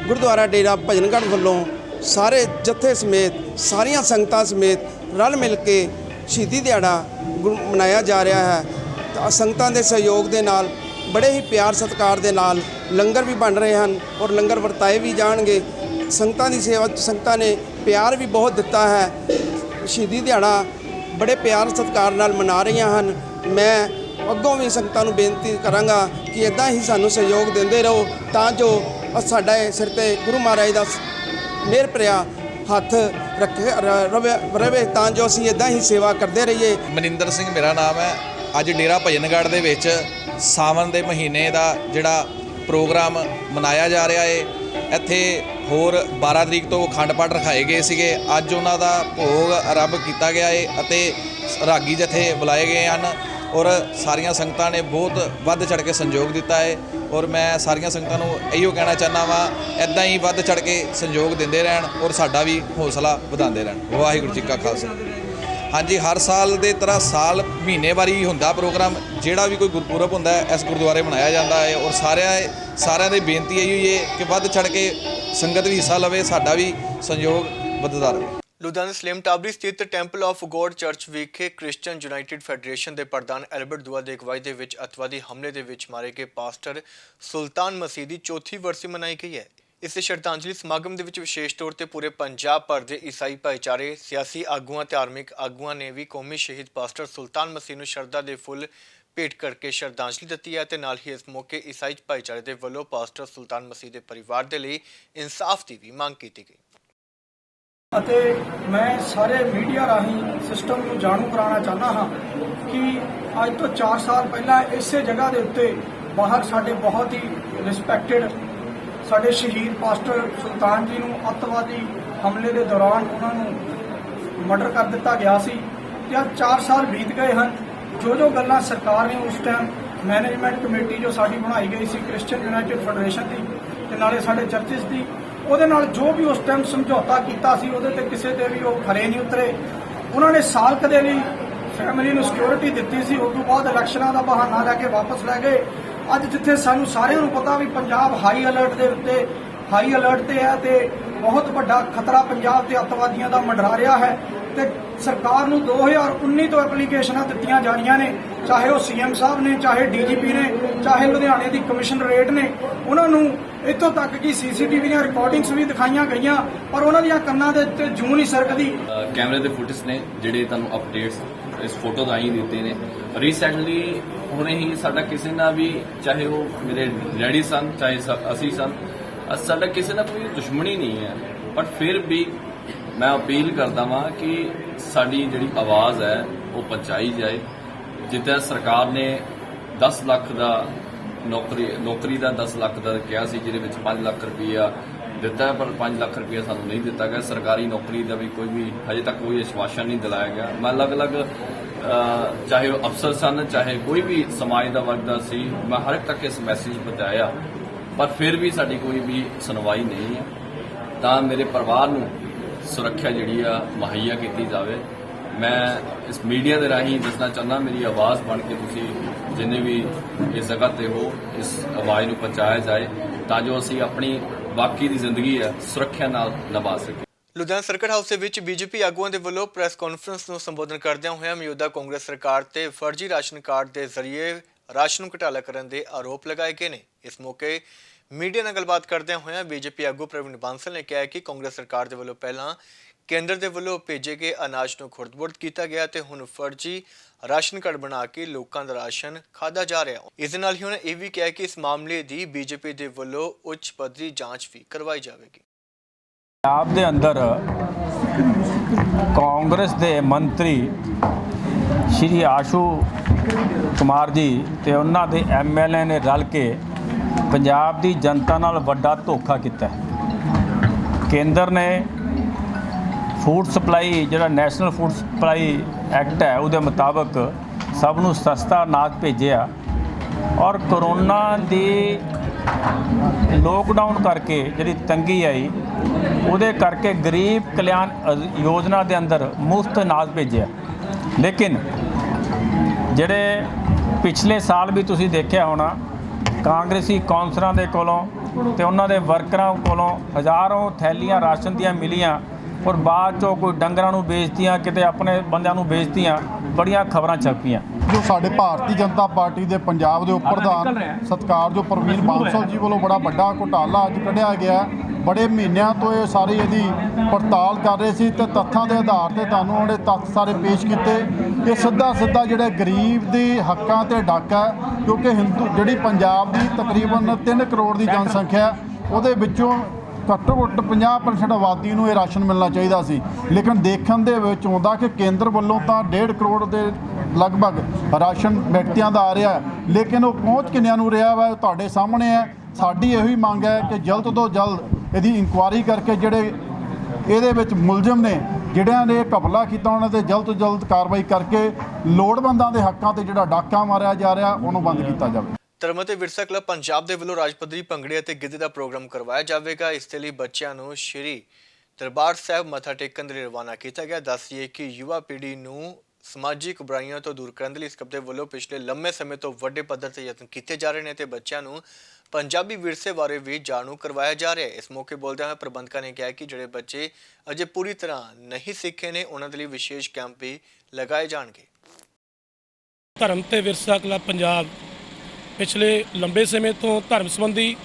ਗੁਰਦੁਆਰਾ ਡੇਰਾ ਪੰਜਨਗੜ੍ਹ ਵੱਲੋਂ ਸਾਰੇ ਜਥੇ ਸਮੇਤ ਸਾਰੀਆਂ ਸੰਗਤਾਂ ਸਮੇਤ ਰਲ ਮਿਲ ਕੇ ਸ਼ਹੀਦੀ ਦਿਹਾੜਾ ਮਨਾਇਆ ਜਾ ਰਿਹਾ ਹੈ। ਤਾਂ ਸੰਗਤਾਂ ਦੇ ਸਹਿਯੋਗ ਦੇ ਨਾਲ ਬੜੇ ਹੀ ਪਿਆਰ ਸਤਿਕਾਰ ਦੇ ਨਾਲ ਲੰਗਰ ਵੀ ਬਣ ਰਹੇ ਹਨ ਔਰ ਲੰਗਰ ਵਰਤਾਏ ਵੀ ਜਾਣਗੇ। ਸੰਗਤਾਂ ਦੀ ਸੇਵਾ, ਸੰਗਤਾਂ ਨੇ ਪਿਆਰ ਵੀ ਬਹੁਤ ਦਿੱਤਾ ਹੈ। ਸ਼ਹੀਦੀ ਦਿਹਾੜਾ ਬੜੇ ਪਿਆਰ ਸਤਿਕਾਰ ਨਾਲ ਮਨਾ ਰਹੀਆਂ ਹਨ। ਮੈਂ ਅੱਗੋਂ ਵੀ ਸੰਗਤਾਂ ਨੂੰ ਬੇਨਤੀ ਕਰਾਂਗਾ ਕਿ ਇੱਦਾਂ ਹੀ ਸਾਨੂੰ ਸਹਿਯੋਗ ਦਿੰਦੇ ਰਹੋ ਤਾਂ ਜੋ ਸਾਡੇ ਸਿਰ ਤੇ ਗੁਰੂ ਮਹਾਰਾਜ ਦਾ ਮਿਹਰ ਭਰਿਆ ਹੱਥ ਰਵੇ ਤਾਂ ਜੋ ਅਸੀਂ ਇੱਦਾਂ ਹੀ ਸੇਵਾ ਕਰਦੇ ਰਹੀਏ। ਮਨਿੰਦਰ ਸਿੰਘ ਮੇਰਾ ਨਾਮ ਹੈ। ਅੱਜ ਡੇਰਾ ਭਜਨਗੜ੍ਹ ਦੇ ਵਿੱਚ ਸਾਵਣ ਦੇ ਮਹੀਨੇ ਦਾ ਜਿਹੜਾ ਪ੍ਰੋਗਰਾਮ ਮਨਾਇਆ ਜਾ ਰਿਹਾ ਹੈ, ਇੱਥੇ ਹੋਰ 12 ਤਰੀਕ ਤੋਂ ਅਖੰਡ ਪਾਠ ਰਖਾਏ ਗਏ ਸੀਗੇ। ਅੱਜ ਉਹਨਾਂ ਦਾ ਭੋਗ ਆਰੰਭ ਕੀਤਾ ਗਿਆ ਹੈ ਅਤੇ ਰਾਗੀ ਜਥੇ ਬੁਲਾਏ ਗਏ ਹਨ ਔਰ ਸਾਰੀਆਂ ਸੰਗਤਾਂ ਨੇ ਬਹੁਤ ਵੱਧ ਚੜ੍ਹ ਕੇ ਸਹਿਯੋਗ ਦਿੱਤਾ ਹੈ ਔਰ ਮੈਂ ਸਾਰੀਆਂ ਸੰਗਤਾਂ ਨੂੰ ਇਹੋ ਕਹਿਣਾ ਚਾਹੁੰਦਾ ਵਾਂ, ਇੱਦਾਂ ਹੀ ਵੱਧ ਚੜ੍ਹ ਕੇ ਸਹਿਯੋਗ ਦਿੰਦੇ ਰਹਿਣ ਔਰ ਸਾਡਾ ਵੀ ਹੌਸਲਾ ਵਧਾਉਂਦੇ ਰਹਿਣ। ਵਾਹਿਗੁਰੂ ਜੀ ਕਾ ਖਾਲਸਾ। ਹਾਂਜੀ, ਹਰ ਸਾਲ ਦੇ ਤਰ੍ਹਾਂ ਸਾਲ ਮਹੀਨੇ ਵਾਰੀ ਹੁੰਦਾ ਪ੍ਰੋਗਰਾਮ, ਜਿਹੜਾ ਵੀ ਕੋਈ ਗੁਰਪੁਰਬ ਹੁੰਦਾ ਹੈ ਇਸ ਗੁਰਦੁਆਰੇ ਮਨਾਇਆ ਜਾਂਦਾ ਹੈ ਔਰ ਸਾਰਿਆਂ ਦੀ ਬੇਨਤੀ ਇਹੀ ਹੈ ਕਿ ਵੱਧ ਚੜ੍ਹ ਕੇ ਸੰਗਤ ਵੀ ਹਿੱਸਾ ਲਵੇ, ਸਾਡਾ ਵੀ ਸਹਿਯੋਗ ਵੱਧਦਾ ਰਹੇ। ਲੁਧਿਆਣਾ ਸਲੇਮ ਟਾਬਰੀ ਸਥਿਤ ਟੈਂਪਲ ਆਫ ਗੋਡ ਚਰਚ ਵਿਖੇ ਕ੍ਰਿਸਚੀਅਨ ਯੂਨਾਈਟਿਡ ਫੈਡਰੇਸ਼ਨ ਦੇ ਪ੍ਰਧਾਨ ਐਲਬਰਟ ਦੁਆ ਦੀ ਅਗਵਾਈ ਦੇ ਵਿੱਚ ਅੱਤਵਾਦੀ ਹਮਲੇ ਦੇ ਵਿੱਚ ਮਾਰੇ ਗਏ ਪਾਸਟਰ ਸੁਲਤਾਨ ਮਸੀਹ ਦੀ ਚੌਥੀ ਵਰਸੀ ਮਨਾਈ ਗਈ ਹੈ। ਇਸ ਸ਼ਰਧਾਂਜਲੀ ਸਮਾਗਮ ਦੇ ਵਿੱਚ ਵਿਸ਼ੇਸ਼ ਤੌਰ ਤੇ ਪੂਰੇ ਪੰਜਾਬ ਭਰ ਦੇ ਈਸਾਈ ਭਾਈਚਾਰੇ, ਸਿਆਸੀ ਆਗੂਆਂ, ਧਾਰਮਿਕ ਆਗੂਆਂ ਨੇ ਵੀ ਕੌਮੀ ਸ਼ਹੀਦ ਪਾਸਟਰ ਸੁਲਤਾਨ ਮਸੀਹ ਨੂੰ ਸ਼ਰਧਾ ਦੇ ਫੁੱਲ ਭੇਟ ਕਰਕੇ ਸ਼ਰਧਾਂਜਲੀ ਦਿੱਤੀ ਹੈ ਤੇ ਨਾਲ ਹੀ ਇਸ ਮੌਕੇ ਈਸਾਈ ਭਾਈਚਾਰੇ ਦੇ ਵੱਲੋਂ ਪਾਸਟਰ ਸੁਲਤਾਨ ਮਸੀਹ ਦੇ ਪਰਿਵਾਰ ਦੇ ਲਈ ਇਨਸਾਫ ਦੀ ਵੀ ਮੰਗ ਕੀਤੀ ਗਈ। ਅਤੇ ਮੈਂ ਸਾਰੇ ਮੀਡੀਆ ਰਾਹੀਂ ਸਿਸਟਮ ਨੂੰ ਜਾਣੂ ਕਰਾਉਣਾ ਚਾਹੁੰਦਾ ਹਾਂ ਕਿ ਅੱਜ ਤੋਂ 4 ਸਾਲ ਪਹਿਲਾਂ ਇਸੇ ਜਗ੍ਹਾ ਦੇ ਉੱਤੇ ਬਾਹਰ ਸਾਡੇ ਬਹੁਤ ਹੀ ਰਿਸਪੈਕਟਡ ਸਾਡੇ ਸ਼ਹੀਦ ਪਾਸਟਰ ਸੁਲਤਾਨ ਜੀ ਨੂੰ ਅੱਤਵਾਦੀ ਹਮਲੇ ਦੇ ਦੌਰਾਨ ਉਹਨਾਂ ਨੂੰ ਮਰਡਰ ਕਰ ਦਿੱਤਾ ਗਿਆ ਸੀ ਤੇ ਅੱਜ 4 ਸਾਲ ਬੀਤ ਗਏ ਹਨ। ਜੋ ਗੱਲਾਂ ਸਰਕਾਰ ਨੇ ਉਸ ਟਾਈਮ ਮੈਨੇਜਮੈਂਟ ਕਮੇਟੀ ਜੋ ਸਾਡੀ ਬਣਾਈ ਗਈ ਸੀ ਕ੍ਰਿਸਚੀਅਨ ਯੂਨਾਈਟਿਡ ਫੈਡਰੇਸ਼ਨ ਦੀ ਤੇ ਨਾਲੇ ਸਾਡੇ ਚਰਚਿਸ ਦੀ, ਉਹਦੇ ਨਾਲ ਜੋ ਵੀ ਉਸ ਟਾਈਮ ਸਮਝੌਤਾ ਕੀਤਾ ਸੀ ਉਹਦੇ ਤੇ ਕਿਸੇ ਤੇ ਵੀ ਉਹ ਖਰੇ ਨਹੀਂ ਉਤਰੇ। ਉਹਨਾਂ ਨੇ ਸਾਲ ਕਦੇ ਲਈ ਫੈਮਿਲੀ ਨੂੰ ਸਿਕਿਉਰਿਟੀ ਦਿੱਤੀ ਸੀ, ਉਸ ਤੋਂ ਬਾਅਦ ਇਲੈਕਸ਼ਨਾਂ ਦਾ ਬਹਾਨਾ ਲੈ ਕੇ ਵਾਪਸ ਲੈ ਗਏ। ਅੱਜ ਜਿੱਥੇ ਸਾਨੂੰ ਸਾਰਿਆਂ ਨੂੰ ਪਤਾ ਵੀ ਪੰਜਾਬ ਹਾਈ ਅਲਰਟ ਤੇ ਹੈ ਤੇ ਬਹੁਤ ਵੱਡਾ ਖਤਰਾ ਪੰਜਾਬ ਤੇ ਅੱਤਵਾਦੀਆਂ ਦਾ ਮੰਡਰਾ ਰਿਹਾ ਹੈ ਤੇ ਸਰਕਾਰ ਨੂੰ 2019 ਤੋਂ ਐਪਲੀਕੇਸ਼ਨਾਂ ਦਿੱਤੀਆਂ ਜਾ ਰਹੀਆਂ ਨੇ, ਚਾਹੇ ਉਹ ਸੀਐਮ ਸਾਹਿਬ ਨੇ, ਚਾਹੇ ਡੀਜੀਪੀ ਨੇ, ਚਾਹੇ ਲੁਧਿਆਣੇ ਦੀ ਕਮਿਸ਼ਨਰੇਟ ਨੇ। ਉਹਨਾਂ ਨੂੰ ਇੱਥੋਂ ਤੱਕ ਕਿ ਸੀਸੀਟੀਵੀ ਦੀਆਂ ਰਿਕਾਰਡਿੰਗਸ ਵੀ ਦਿਖਾਈਆਂ ਗਈਆਂ, ਪਰ ਉਹਨਾਂ ਦੀਆਂ ਕੰਨਾਂ ਦੇ ਉੱਤੇ ਜੂੰ ਨਹੀਂ ਸਰਕਦੀ। ਕੈਮਰੇ ਦੇ ਫੁਟੇਜ ਨੇ ਜਿਹੜੇ ਤੁਹਾਨੂੰ ਅਪਡੇਟਸ ਇਸ ਫੋਟੋ ਦਾ ਹੀ ਦਿੱਤੇ ਨੇ। ਰੀਸੈਂਟਲੀ ਹੁਣੇ ਹੀ ਸਾਡਾ ਕਿਸੇ ਨਾਲ ਵੀ, ਚਾਹੇ ਉਹ ਮੇਰੇ ਡੈਡੀ ਸਨ, ਚਾਹੇ ਅਸੀਂ ਸਨ, ਸਾਡਾ ਕਿਸੇ ਨਾਲ ਕੋਈ ਦੁਸ਼ਮਣੀ ਨਹੀਂ ਹੈ, ਪਰ ਫਿਰ ਵੀ ਮੈਂ ਅਪੀਲ ਕਰਦਾ ਵਾਂ ਕਿ ਸਾਡੀ ਜਿਹੜੀ ਆਵਾਜ਼ ਹੈ ਉਹ ਪਹੁੰਚਾਈ ਜਾਏ। ਜਿੱਦਾਂ ਸਰਕਾਰ ਨੇ 10 ਲੱਖ ਦਾ ਨੌਕਰੀ ਦਾ 10 ਲੱਖ ਦਾ ਕਿਹਾ ਸੀ, ਜਿਹਦੇ ਵਿੱਚ 5 ਲੱਖ ਰੁਪਈਆ ਦਿੱਤਾ, ਪਰ 5 ਲੱਖ ਰੁਪਈਆ ਸਾਨੂੰ ਨਹੀਂ ਦਿੱਤਾ ਗਿਆ। ਸਰਕਾਰੀ ਨੌਕਰੀ ਦਾ ਵੀ ਕੋਈ ਵੀ ਹਜੇ ਤੱਕ ਕੋਈ ਆਸ਼ਵਾਸਨ ਨਹੀਂ ਦਿਲਾਇਆ ਗਿਆ। ਮੈਂ ਅਲੱਗ-ਅਲੱਗ ਚਾਹੇ ਉਹ ਅਫਸਰ ਸਨ, ਚਾਹੇ ਕੋਈ ਵੀ ਸਮਾਜ ਦਾ ਵਰਗ ਦਾ ਸੀ, ਮੈਂ ਹਰ ਇੱਕ ਤੱਕ ਇਸ ਮੈਸੇਜ ਪਹੁੰਚਾਇਆ, ਪਰ ਫਿਰ ਵੀ ਸਾਡੀ ਕੋਈ ਵੀ ਸੁਣਵਾਈ ਨਹੀਂ ਹੈ। ਤਾਂ ਮੇਰੇ ਪਰਿਵਾਰ ਨੂੰ ਸੁਰੱਖਿਆ ਜਿਹੜੀ ਆ ਮੁਹੱਈਆ ਕੀਤੀ ਜਾਵੇ। ਮੈਂ ਇਸ ਮੀਡੀਆ ਦੇ ਰਾਹੀਂ ਦੱਸਣਾ ਚਾਹੁੰਦਾ, ਮੇਰੀ ਆਵਾਜ਼ ਬਣ ਕੇ ਤੁਸੀਂ ਜਿੰਨੇ ਵੀ ਇਸ ਜਗ੍ਹਾ ਤੇ ਹੋ, ਇਸ ਆਵਾਜ਼ ਨੂੰ ਪਹੁੰਚਾਇਆ ਜਾਏ ਤਾਂ ਜੋ ਅਸੀਂ ਆਪਣੀ ਬਾਕੀ ਦੀ ਜ਼ਿੰਦਗੀ ਹੈ ਸੁਰੱਖਿਆ ਨਾਲ ਨਿਭਾ ਸਕੀਏ। ਲੁਧਿਆਣਾ ਸਰਕਟ ਹਾਊਸ ਦੇ ਵਿੱਚ ਬੀਜੇਪੀ ਆਗੂਆਂ ਦੇ ਵੱਲੋਂ ਪ੍ਰੈਸ ਕਾਨਫਰੰਸ ਨੂੰ ਸੰਬੋਧਨ ਕਰਦਿਆਂ ਹੋਇਆਂ ਮੌਜੂਦਾ ਕਾਂਗਰਸ ਸਰਕਾਰ ਤੇ ਫਰਜ਼ੀ ਰਾਸ਼ਨ ਕਾਰਡ ਦੇ ਜ਼ਰੀਏ ਰਾਸ਼ਨ ਘੁਟਾਲਾ ਕਰਨ ਦੇ ਆਰੋਪ ਲਗਾਏ ਗਏ ਨੇ। ਇਸ ਮੌਕੇ ਮੀਡੀਆ ਨਾਲ ਗੱਲਬਾਤ ਕਰਦਿਆਂ ਹੋਇਆਂ ਬੀਜੇਪੀ ਆਗੂ ਪ੍ਰਵੀਨ ਬਾਂਸਲ ਨੇ ਕਿਹਾ ਕਿ ਕਾਂਗਰਸ ਸਰਕਾਰ ਦੇ ਵੱਲੋਂ ਪਹਿਲਾਂ ਕੇਂਦਰ ਦੇ ਵੱਲੋਂ ਭੇਜੇ ਗਏ ਅਨਾਜ ਨੂੰ ਖੁਰਦ-ਬੁਰਦ ਕੀਤਾ ਗਿਆ ਤੇ ਹੁਣ ਫਰਜ਼ੀ ਰਾਸ਼ਨ ਕਾਰਡ ਬਣਾ ਕੇ ਲੋਕਾਂ ਦਾ ਰਾਸ਼ਨ ਖਾਧਾ ਜਾ ਰਿਹਾ। ਇਸ ਦੇ ਨਾਲ ਹੀ ਉਹਨਾਂ ਇਹ ਵੀ ਕਿਹਾ ਕਿ ਇਸ ਮਾਮਲੇ ਦੀ ਬੀਜੇਪੀ ਦੇ ਵੱਲੋਂ ਉੱਚ ਪੱਧਰੀ ਜਾਂਚ ਵੀ ਕਰਵਾਈ ਜਾਵੇਗੀ। ਪੰਜਾਬ ਦੇ ਅੰਦਰ ਕਾਂਗਰਸ ਦੇ ਮੰਤਰੀ ਸ਼੍ਰੀ ਆਸ਼ੂ ਕੁਮਾਰ ਜੀ ਤੇ ਉਹਨਾਂ ਦੇ ਐਮਐਲਏ ਨੇ ਰਲ ਕੇ ਪੰਜਾਬ ਦੀ ਜਨਤਾ ਨਾਲ ਵੱਡਾ ਧੋਖਾ ਕੀਤਾ। ਕੇਂਦਰ ਨੇ ਫੂਡ ਸਪਲਾਈ ਜਿਹੜਾ ਨੈਸ਼ਨਲ ਫੂਡ ਸਪਲਾਈ ਐਕਟ ਹੈ ਉਹਦੇ ਮੁਤਾਬਕ ਸਭ ਨੂੰ ਸਸਤਾ ਅਨਾਜ ਭੇਜਿਆ, ਔਰ ਕਰੋਨਾ ਦੀ ਲੋਕਡਾਊਨ ਕਰਕੇ ਜਿਹੜੀ ਤੰਗੀ ਆਈ ਉਹਦੇ ਕਰਕੇ ਗਰੀਬ ਕਲਿਆਣ ਯੋਜਨਾ ਦੇ ਅੰਦਰ ਮੁਫਤ ਅਨਾਜ ਭੇਜਿਆ। ਲੇਕਿਨ ਜਿਹੜੇ ਪਿਛਲੇ ਸਾਲ ਵੀ ਤੁਸੀਂ ਦੇਖਿਆ ਹੋਣਾ, ਕਾਂਗਰਸੀ ਕੌਂਸਲਰਾਂ ਦੇ ਕੋਲੋਂ ਤੇ ਉਹਨਾਂ ਦੇ ਵਰਕਰਾਂ ਕੋਲੋਂ ਹਜ਼ਾਰਾਂ ਥੈਲੀਆਂ ਰਾਸ਼ਨ ਦੀਆਂ ਮਿਲੀਆਂ, ਔਰ ਬਾਅਦ 'ਚੋਂ ਕੋਈ ਡੰਗਰਾਂ ਨੂੰ ਵੇਚਤੀਆਂ, ਕਿਤੇ ਆਪਣੇ ਬੰਦਿਆਂ ਨੂੰ ਵੇਚਤੀਆਂ, ਬੜੀਆਂ ਖਬਰਾਂ ਛਪੀਆਂ। ਜੋ ਸਾਡੇ ਭਾਰਤੀ ਜਨਤਾ ਪਾਰਟੀ ਦੇ ਪੰਜਾਬ ਦੇ ਉਪ ਪ੍ਰਧਾਨ ਸਤਿਕਾਰਯੋਗ ਪ੍ਰਵੀਨ ਬਾਂਸਲ ਜੀ ਵੱਲੋਂ ਬੜਾ ਵੱਡਾ ਘੁਟਾਲਾ ਅੱਜ ਕੱਢਿਆ ਗਿਆ। ਬੜੇ ਮਹੀਨਿਆਂ ਤੋਂ ਇਹ ਸਾਰੀ ਇਹਦੀ ਪੜਤਾਲ ਕਰ ਰਹੇ ਸੀ ਤੇ ਤੱਥਾਂ ਦੇ ਆਧਾਰ ਤੇ ਤੁਹਾਨੂੰ ਉਹਨੇ ਤੱਥ ਸਾਰੇ ਪੇਸ਼ ਕੀਤੇ। ਇਹ ਸਿੱਧਾ ਜਿਹੜੇ ਗਰੀਬ ਦੇ ਹੱਕਾਂ ਤੇ ਡਾਕਾ, ਕਿਉਂਕਿ ਜਿਹੜੀ ਪੰਜਾਬ ਦੀ ਤਕਰੀਬਨ 3 ਕਰੋੜ ਦੀ ਜਨਸੰਖਿਆ, ਉਹਦੇ ਵਿੱਚੋਂ ਘੱਟੋ ਘੱਟ 50% ਆਬਾਦੀ ਨੂੰ ਇਹ ਰਾਸ਼ਨ ਮਿਲਣਾ ਚਾਹੀਦਾ ਸੀ। ਲੇਕਿਨ ਦੇਖਣ ਦੇ ਵਿੱਚ ਆਉਂਦਾ ਕਿ ਕੇਂਦਰ ਵੱਲੋਂ ਤਾਂ 1.5 ਕਰੋੜ ਦੇ ਲਗਭਗ ਰਾਸ਼ਨ ਵਿਅਕਤੀਆਂ ਦਾ ਆ ਰਿਹਾ, ਲੇਕਿਨ ਉਹ ਪਹੁੰਚ ਕਿੰਨਿਆਂ ਨੂੰ ਰਿਹਾ ਵਾ ਤੁਹਾਡੇ ਸਾਹਮਣੇ ਹੈ। ਸਾਡੀ ਇਹੋ ਹੀ ਮੰਗ ਹੈ ਕਿ ਜਲਦ ਤੋਂ ਜਲਦ ਇਹਦੀ ਇਨਕੁਆਇਰੀ ਕਰਕੇ ਜਿਹੜੇ ਇਹਦੇ ਵਿੱਚ ਮੁਲਜ਼ਮ ਨੇ, ਜਿਹੜਿਆਂ ਨੇ ਘਪਲਾ ਕੀਤਾ, ਉਹਨਾਂ 'ਤੇ ਜਲਦ ਤੋਂ ਜਲਦ ਕਾਰਵਾਈ ਕਰਕੇ ਲੋੜਵੰਦਾਂ ਦੇ ਹੱਕਾਂ 'ਤੇ ਜਿਹੜਾ ਡਾਕਾ ਮਾਰਿਆ ਜਾ ਰਿਹਾ ਉਹਨੂੰ ਬੰਦ ਕੀਤਾ ਜਾਵੇ। ਧਰਮ ਅਤੇ ਵਿਰਸਾ ਕਲੱਬ ਪੰਜਾਬ ਦੇ ਵੱਲੋਂ ਰਾਜ ਪੱਧਰੀ ਭੰਗੜੇ ਅਤੇ ਗਿੱਧੇ ਦਾ ਪ੍ਰੋਗਰਾਮ ਕਰਵਾਇਆ ਜਾਵੇਗਾ। ਇਸ ਦੇ ਲਈ ਬੱਚਿਆਂ ਨੂੰ ਸ਼੍ਰੀ ਦਰਬਾਰ ਸਾਹਿਬ ਮੱਥਾ ਟੇਕਣ ਦੇ ਲਈ ਰਵਾਨਾ ਕੀਤਾ ਗਿਆ। ਦੱਸੀਏ ਕਿ ਯੁਵਾ ਪੀੜ੍ਹੀ ਨੂੰ ਸਮਾਜਿਕ ਬੁਰਾਈਆਂ ਤੋਂ ਦੂਰ ਕਰਨ ਦੇ ਲਈ ਇਸ ਕਲੱਬ ਦੇ ਵੱਲੋਂ ਪਿਛਲੇ ਲੰਮੇ ਸਮੇਂ ਤੋਂ ਵੱਡੇ ਪੱਧਰ ਤੇ ਯਤਨ ਕੀਤੇ ਜਾ ਰਹੇ ਨੇ ਤੇ ਬੱਚਿਆਂ ਨੂੰ ਪੰਜਾਬੀ ਵਿਰਸੇ ਬਾਰੇ ਵੀ ਜਾਣੂ ਕਰਵਾਇਆ ਜਾ ਰਿਹਾ ਹੈ। ਇਸ ਮੌਕੇ ਬੋਲਦਿਆਂ ਹੋਏ ਪ੍ਰਬੰਧਕਾਂ ਨੇ ਕਿਹਾ ਕਿ ਜਿਹੜੇ ਬੱਚੇ ਅਜੇ ਪੂਰੀ ਤਰ੍ਹਾਂ ਨਹੀਂ ਸਿੱਖੇ ਨੇ, ਉਹਨਾਂ ਦੇ ਲਈ ਵਿਸ਼ੇਸ਼ ਕੈਂਪ ਵੀ ਲਗਾਏ ਜਾਣਗੇ। ਧਰਮ ਤੇ ਵਿਰਸਾ ਕਲੱਬ ਪੰਜਾਬ ਪਿਛਲੇ ਲੰਬੇ ਸਮੇਂ ਤੋਂ ਧਰਮ ਸੰਬੰਧੀ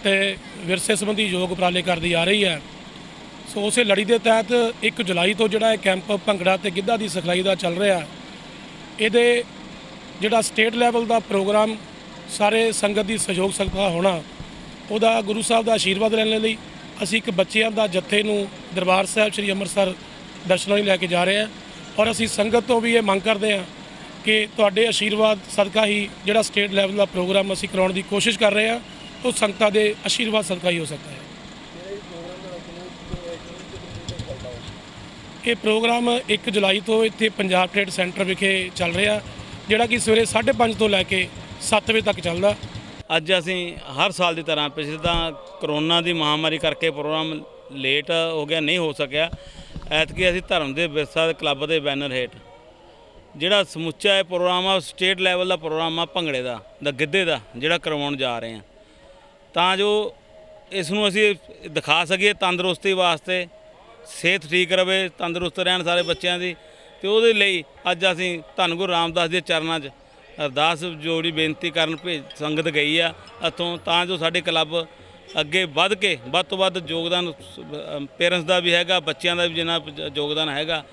ਤੇ ਵਿਰਸੇ ਸੰਬੰਧੀ ਯੋਗ ਉਪਰਾਲੇ ਕਰਦੀ ਆ ਰਹੀ ਹੈ। ਸੋ ਉਸੇ ਲੜੀ ਦੇ ਤਹਿਤ 1 ਜੁਲਾਈ ਤੋਂ ਜਿਹੜਾ ਇਹ ਕੈਂਪ ਭੰਗੜਾ ਤੇ ਗਿੱਧਾ ਦੀ ਸਿਖਲਾਈ ਦਾ ਚੱਲ ਰਿਹਾ। ਇਹਦੇ ਜਿਹੜਾ ਸਟੇਟ ਲੈਵਲ ਦਾ ਪ੍ਰੋਗਰਾਮ ਸਾਰੇ ਸੰਗਤ ਦੀ ਸਹਿਯੋਗ ਸਦਕਾ ਹੋਣਾ, ਉਹਦਾ ਗੁਰੂ ਸਾਹਿਬ ਦਾ ਆਸ਼ੀਰਵਾਦ ਲੈਣ ਲਈ ਅਸੀਂ ਇੱਕ ਬੱਚਿਆਂ ਦਾ ਜੱਥੇ ਨੂੰ ਦਰਬਾਰ ਸਾਹਿਬ ਸ੍ਰੀ ਅੰਮ੍ਰਿਤਸਰ ਦਰਸ਼ਨਾਂ ਲਈ ਲੈ ਕੇ ਜਾ ਰਹੇ ਹਾਂ। ਔਰ ਅਸੀਂ ਸੰਗਤ ਤੋਂ ਵੀ ਇਹ ਮੰਗ ਕਰਦੇ ਹਾਂ ਕਿ ਤੁਹਾਡੇ ਆਸ਼ੀਰਵਾਦ ਸਦਕਾ ਹੀ ਜਿਹੜਾ ਸਟੇਟ ਲੈਵਲ ਦਾ ਪ੍ਰੋਗਰਾਮ ਅਸੀਂ ਕਰਾਉਣ ਦੀ ਕੋਸ਼ਿਸ਼ ਕਰ ਰਹੇ ਹਾਂ, ਉਹ ਸੰਗਤਾਂ ਦੇ ਆਸ਼ੀਰਵਾਦ ਸਦਕਾ ਹੀ ਹੋ ਸਕਦਾ ਹੈ। ਇਹ ਪ੍ਰੋਗਰਾਮ 1 ਜੁਲਾਈ ਤੋਂ ਇੱਥੇ ਪੰਜਾਬ ਟ੍ਰੇਡ ਸੈਂਟਰ ਵਿਖੇ ਚੱਲ ਰਿਹਾ, ਜਿਹੜਾ ਕਿ ਸਵੇਰੇ 5:30 ਤੋਂ ਲੈ ਕੇ 7 ਵਜੇ ਤੱਕ ਚੱਲਦਾ। ਅੱਜ ਅਸੀਂ ਹਰ ਸਾਲ ਦੀ ਤਰ੍ਹਾਂ, ਪਿਛਲੇ ਤਾਂ ਕਰੋਨਾ ਦੀ ਮਹਾਮਾਰੀ ਕਰਕੇ ਪ੍ਰੋਗਰਾਮ ਲੇਟ ਹੋ ਗਿਆ, ਨਹੀਂ ਹੋ ਸਕਿਆ। ਐਤਕੀ ਅਸੀਂ ਧਰਮ ਦੇ ਵਿਰਸਾ ਕਲੱਬ ਦੇ ਬੈਨਰ ਹੇਠ ਜਿਹੜਾ ਸਮੁੱਚਾ ਇਹ ਪ੍ਰੋਗਰਾਮ ਆ, ਸਟੇਟ ਲੈਵਲ ਦਾ ਪ੍ਰੋਗਰਾਮ ਆ ਭੰਗੜੇ ਦਾ ਗਿੱਧੇ ਦਾ, ਜਿਹੜਾ ਕਰਵਾਉਣ ਜਾ ਰਹੇ ਹਾਂ, ਤਾਂ ਜੋ ਇਸ ਨੂੰ ਅਸੀਂ ਦਿਖਾ ਸਕੀਏ ਤੰਦਰੁਸਤੀ ਵਾਸਤੇ ਸਿਹਤ ਠੀਕ ਰਵੇ, ਤੰਦਰੁਸਤ ਰਹਿਣ ਸਾਰੇ ਬੱਚਿਆਂ ਦੀ। ਤੇ ਉਹਦੇ ਲਈ ਅੱਜ ਅਸੀਂ ਧੰਨ ਗੁਰੂ ਰਾਮਦਾਸ ਦੇ ਚਰਨਾਂ 'ਚ ਅਰਦਾਸ ਜੋੜੀ ਬੇਨਤੀ ਕਰਨ ਸੰਗਤ ਗਈ ਆ ਇੱਥੋਂ, ਤਾਂ ਜੋ ਸਾਡੇ ਕਲੱਬ ਅੱਗੇ ਵੱਧ ਕੇ ਵੱਧ ਤੋਂ ਵੱਧ ਯੋਗਦਾਨ ਪੇਰੈਂਟਸ ਦਾ ਵੀ ਹੈਗਾ, ਬੱਚਿਆਂ ਦਾ ਵੀ ਜਿੰਨਾ ਯੋਗਦਾਨ ਹੈਗਾ,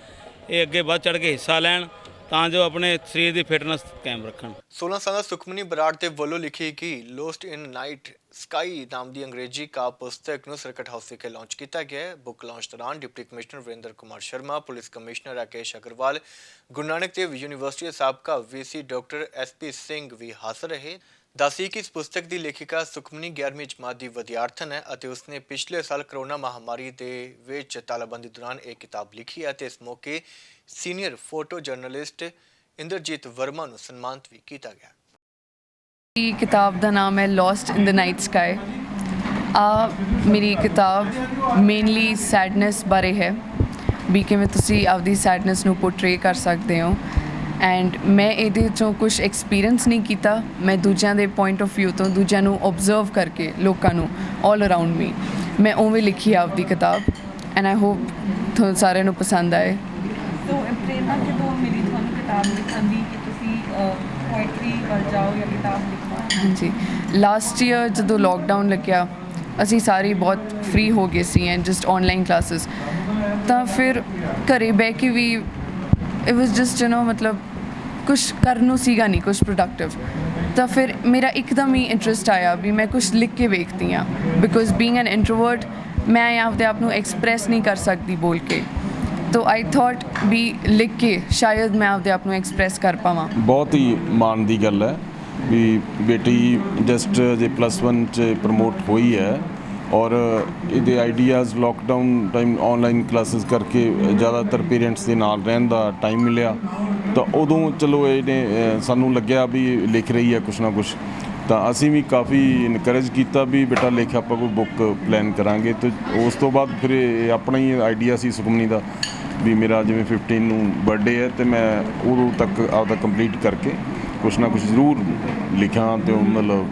ਇਹ ਅੱਗੇ ਵੱਧ ਚੜ੍ਹ ਕੇ ਹਿੱਸਾ ਲੈਣ ਤਾਂ ਜੋ ਆਪਣੇ ਸਰੀਰ ਦੀ ਫਿਟਨੈਸ ਕਾਇਮ ਰੱਖਣ। 16 ਸਾਲਾ ਸੁਖਮਨੀ ਬਰਾੜ ਦੇ ਵੱਲੋਂ ਲਿਖੀ ਗਈ ਲੋਸਟ ਇਨ ਨਾਈਟ ਸਕਾਈ ਨਾਮ ਦੀ ਅੰਗਰੇਜ਼ੀ ਕਾਵਿ ਪੁਸਤਕ ਨੂੰ ਸਰਕਟ ਹਾਊਸ ਵਿਖੇ ਲਾਂਚ ਕੀਤਾ ਗਿਆ ਹੈ। ਬੁੱਕ ਲਾਂਚ ਦੌਰਾਨ deputy commissioner Varinder Kumar Sharma, police commissioner Rakesh Agarwal, Guru Nanak Dev university ਦੇ ਸਾਬਕਾ ਵੀਸੀ ਡਾਕਟਰ SP ਸਿੰਘ ਵੀ ਹਾਜ਼ਰ ਰਹੇ। ਦੱਸੀ ਕਿ ਇਸ ਪੁਸਤਕ ਦੀ ਲੇਖਿਕਾ ਸੁਖਮਨੀ 11ਵੀਂ ਜਮਾਤ ਦੀ ਵਿਦਿਆਰਥਣ ਹੈ ਅਤੇ ਉਸਨੇ ਪਿਛਲੇ ਸਾਲ ਕਰੋਨਾ ਮਹਾਮਾਰੀ ਦੇ ਵਿੱਚ ਤਾਲਾਬੰਦੀ ਦੌਰਾਨ ਇਹ ਕਿਤਾਬ ਲਿਖੀ ਹੈ ਅਤੇ ਇਸ ਮੌਕੇ senior photo journalist Inderjit Verma ਨੂੰ ਸਨਮਾਨਿਤ ਵੀ ਕੀਤਾ ਗਿਆ। ਇਹ ਕਿਤਾਬ ਦਾ ਨਾਮ ਹੈ ਲੋਸਟ ਇਨ ਦ ਨਾਈਟ ਸਕਾਈ। ਮੇਰੀ ਕਿਤਾਬ ਮੇਨਲੀ ਸੈਡਨੈਸ ਬਾਰੇ ਹੈ, ਵੀ ਕਿਵੇਂ ਤੁਸੀਂ ਆਪਦੀ ਸੈਡਨੈਸ ਨੂੰ ਪੋਰਟਰੇ ਕਰ ਸਕਦੇ ਹੋ। ਐਂਡ ਮੈਂ ਇਹਦੇ 'ਚੋਂ ਕੁਛ ਐਕਸਪੀਰੀਅੰਸ ਨਹੀਂ ਕੀਤਾ, ਮੈਂ ਦੂਜਿਆਂ ਦੇ ਪੁਆਇੰਟ ਆਫ ਵਿਊ ਤੋਂ ਦੂਜਿਆਂ ਨੂੰ ਓਬਜ਼ਰਵ ਕਰਕੇ ਲੋਕਾਂ ਨੂੰ ਆਲ ਅਰਾਊਂਡ ਮੀ ਮੈਂ ਉਵੇਂ ਲਿਖੀ ਆਪਦੀ ਕਿਤਾਬ। ਐਂਡ ਆਈ ਹੋਪ ਤੁਹਾਨੂੰ ਸਾਰਿਆਂ ਨੂੰ ਪਸੰਦ ਆਏ। ਸੋ ਪ੍ਰੇਰਨਾ ਕਿਦੋਂ ਮਿਲੀ ਤੁਹਾਨੂੰ ਕਿਤਾਬ ਲਿਖਣ ਦੀ ਕਿ ਤੁਸੀਂ ਪੋਇਟਰੀ ਵੱਲ ਜਾਓ ਜਾਂ ਕਿਤਾਬ ਲਿਖੋ? ਹਾਂਜੀ, ਲਾਸਟ ਈਅਰ ਜਦੋਂ ਲੋਕਡਾਊਨ ਲੱਗਿਆ ਅਸੀਂ ਸਾਰੇ ਬਹੁਤ ਫ੍ਰੀ ਹੋ ਗਏ ਸੀ ਐਂਡ ਜਸਟ ਆਨਲਾਈਨ ਕਲਾਸਿਸ, ਤਾਂ ਫਿਰ ਘਰੇ ਬਹਿ ਕੇ ਵੀ ਇਟ ਵਾਜ਼ ਜਸਟ ਮਤਲਬ ਕੁਛ ਕਰਨ ਨੂੰ ਸੀਗਾ ਨਹੀਂ ਕੁਛ ਪ੍ਰੋਡਕਟਿਵ। ਤਾਂ ਫਿਰ ਮੇਰਾ ਇੱਕਦਮ ਹੀ ਇੰਟਰਸਟ ਆਇਆ ਵੀ ਮੈਂ ਕੁਛ ਲਿਖ ਕੇ ਵੇਖਦੀ ਹਾਂ, ਬਿਕੋਜ਼ ਬੀਇੰਗ ਐਨ ਇੰਟਰੋਵਰਟ ਮੈਂ ਆਪਦੇ ਆਪ ਨੂੰ ਐਕਸਪ੍ਰੈਸ ਨਹੀਂ ਕਰ ਸਕਦੀ ਬੋਲ ਕੇ। ਤਾਂ ਆਈ ਥੋਟ ਵੀ ਲਿਖ ਕੇ ਸ਼ਾਇਦ ਮੈਂ ਆਪਦੇ ਆਪ ਨੂੰ ਐਕਸਪ੍ਰੈਸ ਕਰ ਪਾਵਾਂ। ਬਹੁਤ ਹੀ ਮਾਣ ਦੀ ਗੱਲ ਹੈ ਵੀ ਬੇਟੀ ਜਸਟ ਜੇ +1 'ਚ ਪ੍ਰਮੋਟ ਹੋਈ ਹੈ ਔਰ ਇਹਦੇ ideas lockdown time online classes ਕਰਕੇ ਜ਼ਿਆਦਾਤਰ ਪੇਰੈਂਟਸ ਦੇ ਨਾਲ ਰਹਿਣ ਦਾ ਟਾਈਮ ਮਿਲਿਆ, ਤਾਂ ਉਦੋਂ ਚਲੋ ਇਹਨੇ ਸਾਨੂੰ ਲੱਗਿਆ ਵੀ ਲਿਖ ਰਹੀ ਹੈ ਕੁਛ ਨਾ ਕੁਛ, ਤਾਂ ਅਸੀਂ ਵੀ ਕਾਫੀ ਇਨਕਰੇਜ ਕੀਤਾ ਵੀ ਬੇਟਾ ਲਿਖ, ਆਪਾਂ ਕੋਈ ਬੁੱਕ ਪਲਾਨ ਕਰਾਂਗੇ। ਅਤੇ ਉਸ ਤੋਂ ਬਾਅਦ ਫਿਰ ਇਹ ਆਪਣਾ ਹੀ ਆਈਡੀਆ ਸੀ ਸੁਖਮਨੀ ਦਾ ਵੀ ਮੇਰਾ ਜਿਵੇਂ 15 ਨੂੰ ਬਰਥਡੇ ਹੈ ਅਤੇ ਮੈਂ ਉਦੋਂ ਤੱਕ ਆਪਦਾ ਕੰਪਲੀਟ ਕਰਕੇ ਕੁਛ ਨਾ ਕੁਛ ਜ਼ਰੂਰ ਲਿਖਾਂ ਅਤੇ ਮਤਲਬ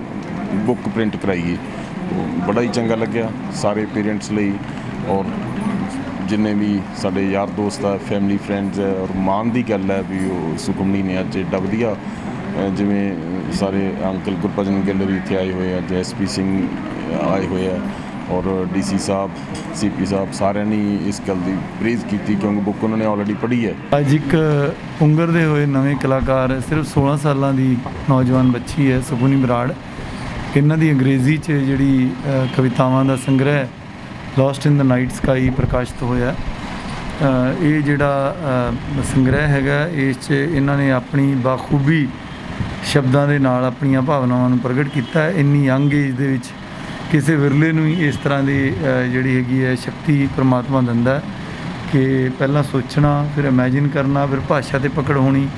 ਬੁੱਕ ਪ੍ਰਿੰਟ ਕਰਾਈਏ। ਬੜਾ ਹੀ ਚੰਗਾ ਲੱਗਿਆ ਸਾਰੇ ਪੇਰੈਂਟਸ ਲਈ ਔਰ ਜਿੰਨੇ ਵੀ ਸਾਡੇ ਯਾਰ ਦੋਸਤ ਆ, ਫੈਮਿਲੀ ਫਰੈਂਡਸ ਹੈ। ਔਰ ਮਾਣ ਦੀ ਗੱਲ ਹੈ ਵੀ ਉਹ ਸੁਖਮਨੀ ਨੇ ਅੱਜ ਐਡਾ ਵਧੀਆ, ਜਿਵੇਂ ਸਾਰੇ ਅੰਕਲ ਗੁਰਭਜਨ ਗਿੱਲ ਵੀ ਇੱਥੇ ਆਏ ਹੋਏ ਆ, SP ਸਿੰਘ ਆਏ ਹੋਏ ਆ ਔਰ DC ਸਾਹਿਬ, CP ਸਾਹਿਬ, ਸਾਰਿਆਂ ਨੇ ਇਸ ਗੱਲ ਦੀ ਪ੍ਰੇਜ਼ ਕੀਤੀ ਕਿਉਂਕਿ ਬੁੱਕ ਉਹਨਾਂ ਨੇ ਆਲਰੇਡੀ ਪੜ੍ਹੀ ਹੈ। ਅੱਜ ਇੱਕ ਉਭਰਦੇ ਹੋਏ ਨਵੇਂ ਕਲਾਕਾਰ, ਸਿਰਫ 16 ਸਾਲਾਂ ਦੀ ਨੌਜਵਾਨ ਬੱਚੀ ਹੈ ਸੁਖਮਨੀ ਬਰਾੜ। ਇਹਨਾਂ ਦੀ ਅੰਗਰੇਜ਼ੀ 'ਚ ਜਿਹੜੀ ਕਵਿਤਾਵਾਂ ਦਾ ਸੰਗ੍ਰਹਿ ਲੋਸਟ ਇਨ ਦ ਨਾਈਟ ਸਕਾਈ ਪ੍ਰਕਾਸ਼ਿਤ ਹੋਇਆ। ਇਹ ਜਿਹੜਾ ਸੰਗ੍ਰਹਿ ਹੈਗਾ, ਇਸ 'ਚ ਇਹਨਾਂ ਨੇ ਆਪਣੀ ਬਾਖੂਬੀ ਸ਼ਬਦਾਂ ਦੇ ਨਾਲ ਆਪਣੀਆਂ ਭਾਵਨਾਵਾਂ ਨੂੰ ਪ੍ਰਗਟ ਕੀਤਾ। ਇੰਨੀ ਯੰਗ ਏਜ ਦੇ ਵਿੱਚ ਕਿਸੇ ਵਿਰਲੇ ਨੂੰ ਹੀ ਇਸ ਤਰ੍ਹਾਂ ਦੀ ਜਿਹੜੀ ਹੈਗੀ ਹੈ ਸ਼ਕਤੀ ਪਰਮਾਤਮਾ ਦਿੰਦਾ ਕਿ ਪਹਿਲਾਂ ਸੋਚਣਾ, ਫਿਰ ਇਮੈਜਿਨ ਕਰਨਾ, ਫਿਰ ਭਾਸ਼ਾ 'ਤੇ ਪਕੜ ਹੋਣੀ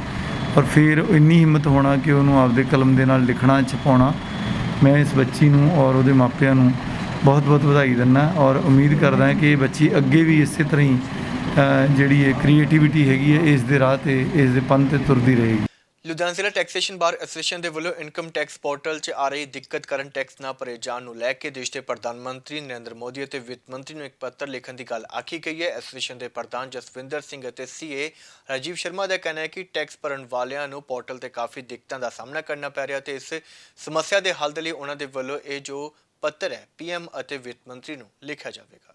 ਔਰ ਫਿਰ ਇੰਨੀ ਹਿੰਮਤ ਹੋਣਾ ਕਿ ਉਹਨੂੰ ਆਪਦੇ ਕਲਮ ਦੇ ਨਾਲ ਲਿਖਣਾ, ਛਪਾਉਣਾ। ਮੈਂ ਇਸ ਬੱਚੀ ਨੂੰ ਔਰ ਉਹਦੇ ਮਾਪਿਆਂ ਨੂੰ ਬਹੁਤ ਬਹੁਤ ਵਧਾਈ ਦਿੰਦਾ ਔਰ ਉਮੀਦ ਕਰਦਾ ਕਿ ਇਹ ਬੱਚੀ ਅੱਗੇ ਵੀ ਇਸੇ ਤਰ੍ਹਾਂ ਹੀ ਜਿਹੜੀ ਇਹ ਕ੍ਰੀਏਟੀਵਿਟੀ ਹੈਗੀ ਹੈ ਇਸ ਦੇ ਰਾਹ 'ਤੇ, ਇਸ ਦੇ ਪੰਥ 'ਤੇ ਤੁਰਦੀ ਰਹੇਗੀ। ਲੁਧਿਆਣਾ ਜ਼ਿਲ੍ਹਾ ਟੈਕਸੇਸ਼ਨ ਬਾਰ ਐਸੋਸੀਏਸ਼ਨ ਦੇ ਵੱਲੋਂ ਇਨਕਮ ਟੈਕਸ ਪੋਰਟਲ 'ਚ ਆ ਰਹੀ ਦਿੱਕਤ ਕਾਰਨ ਟੈਕਸ ਨਾ ਭਰੇ ਜਾਣ ਨੂੰ ਲੈ ਕੇ ਦੇਸ਼ ਦੇ ਪ੍ਰਧਾਨ ਮੰਤਰੀ ਨਰਿੰਦਰ ਮੋਦੀ ਅਤੇ ਵਿੱਤ ਮੰਤਰੀ ਨੂੰ ਇੱਕ ਪੱਤਰ ਲਿਖਣ ਦੀ ਗੱਲ ਆਖੀ ਗਈ ਹੈ। ਐਸੋਸੀਏਸ਼ਨ ਦੇ ਪ੍ਰਧਾਨ ਜਸਵਿੰਦਰ ਸਿੰਘ ਅਤੇ CA ਰਾਜੀਵ ਸ਼ਰਮਾ ਦਾ ਕਹਿਣਾ ਹੈ ਕਿ ਟੈਕਸ ਭਰਨ ਵਾਲਿਆਂ ਨੂੰ ਪੋਰਟਲ ਤੇ ਕਾਫੀ ਦਿੱਕਤਾਂ ਦਾ ਸਾਹਮਣਾ ਕਰਨਾ ਪੈ ਰਿਹਾ ਤੇ ਇਸ ਸਮੱਸਿਆ ਦੇ ਹੱਲ ਦੇ ਲਈ ਉਹਨਾਂ ਦੇ ਵੱਲੋਂ ਇਹ ਜੋ ਪੱਤਰ ਹੈ PM ਅਤੇ ਵਿੱਤ ਮੰਤਰੀ ਨੂੰ ਲਿਖਿਆ ਜਾਵੇਗਾ।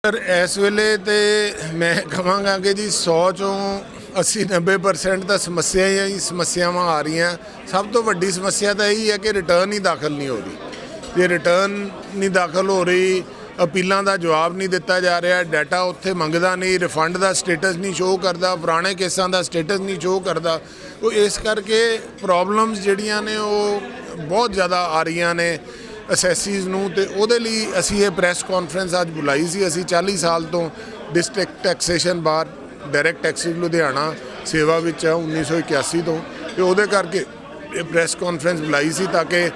ਸਰ ਇਸ ਵੇਲੇ ਤੇ ਮੈਂ ਕਹਾਂਗਾ ਕਿ ਜੀ 100 ਚੋਂ 80-90% ਤਾਂ ਸਮੱਸਿਆਵਾਂ ਆ ਰਹੀਆਂ। ਸਭ ਤੋਂ ਵੱਡੀ ਸਮੱਸਿਆ ਤਾਂ ਇਹੀ ਹੈ ਕਿ ਰਿਟਰਨ ਹੀ ਦਾਖਲ ਨਹੀਂ ਹੋ ਰਹੀ। ਜੇ ਰਿਟਰਨ ਨਹੀਂ ਦਾਖਲ ਹੋ ਰਹੀ, ਅਪੀਲਾਂ ਦਾ ਜਵਾਬ ਨਹੀਂ ਦਿੱਤਾ ਜਾ ਰਿਹਾ, ਡਾਟਾ ਉੱਥੇ ਮੰਗਦਾ ਨਹੀਂ, ਰਿਫੰਡ ਦਾ ਸਟੇਟਸ ਨਹੀਂ ਸ਼ੋਅ ਕਰਦਾ, ਪੁਰਾਣੇ ਕੇਸਾਂ ਦਾ ਸਟੇਟਸ ਨਹੀਂ ਸ਼ੋਅ ਕਰਦਾ। ਉਹ ਇਸ ਕਰਕੇ ਪ੍ਰੋਬਲਮਸ ਜਿਹੜੀਆਂ ਨੇ ਉਹ ਬਹੁਤ ਜ਼ਿਆਦਾ ਆ ਰਹੀਆਂ ਨੇ ਅਸੈਸਿਸ ਨੂੰ। ਤੇ ਉਹਦੇ ਲਈ ਅਸੀਂ ਇਹ ਪ੍ਰੈਸ ਕਾਨਫਰੰਸ ਅੱਜ ਬੁਲਾਈ ਸੀ। ਅਸੀਂ 40 ਸਾਲ ਤੋਂ ਡਿਸਟ੍ਰਿਕਟ ਟੈਕਸੇਸ਼ਨ ਬਾਰ ਡਾਇਰੈਕਟ ਟੈਕਸਿਸ ਲੁਧਿਆਣਾ ਸੇਵਾ ਵਿੱਚ ਆ 1981 ਤੋਂ, ਤੇ ਉਹਦੇ ਕਰਕੇ ਇਹ ਪ੍ਰੈਸ ਕਾਨਫਰੰਸ ਬੁਲਾਈ ਸੀ ਤਾਂ ਕਿ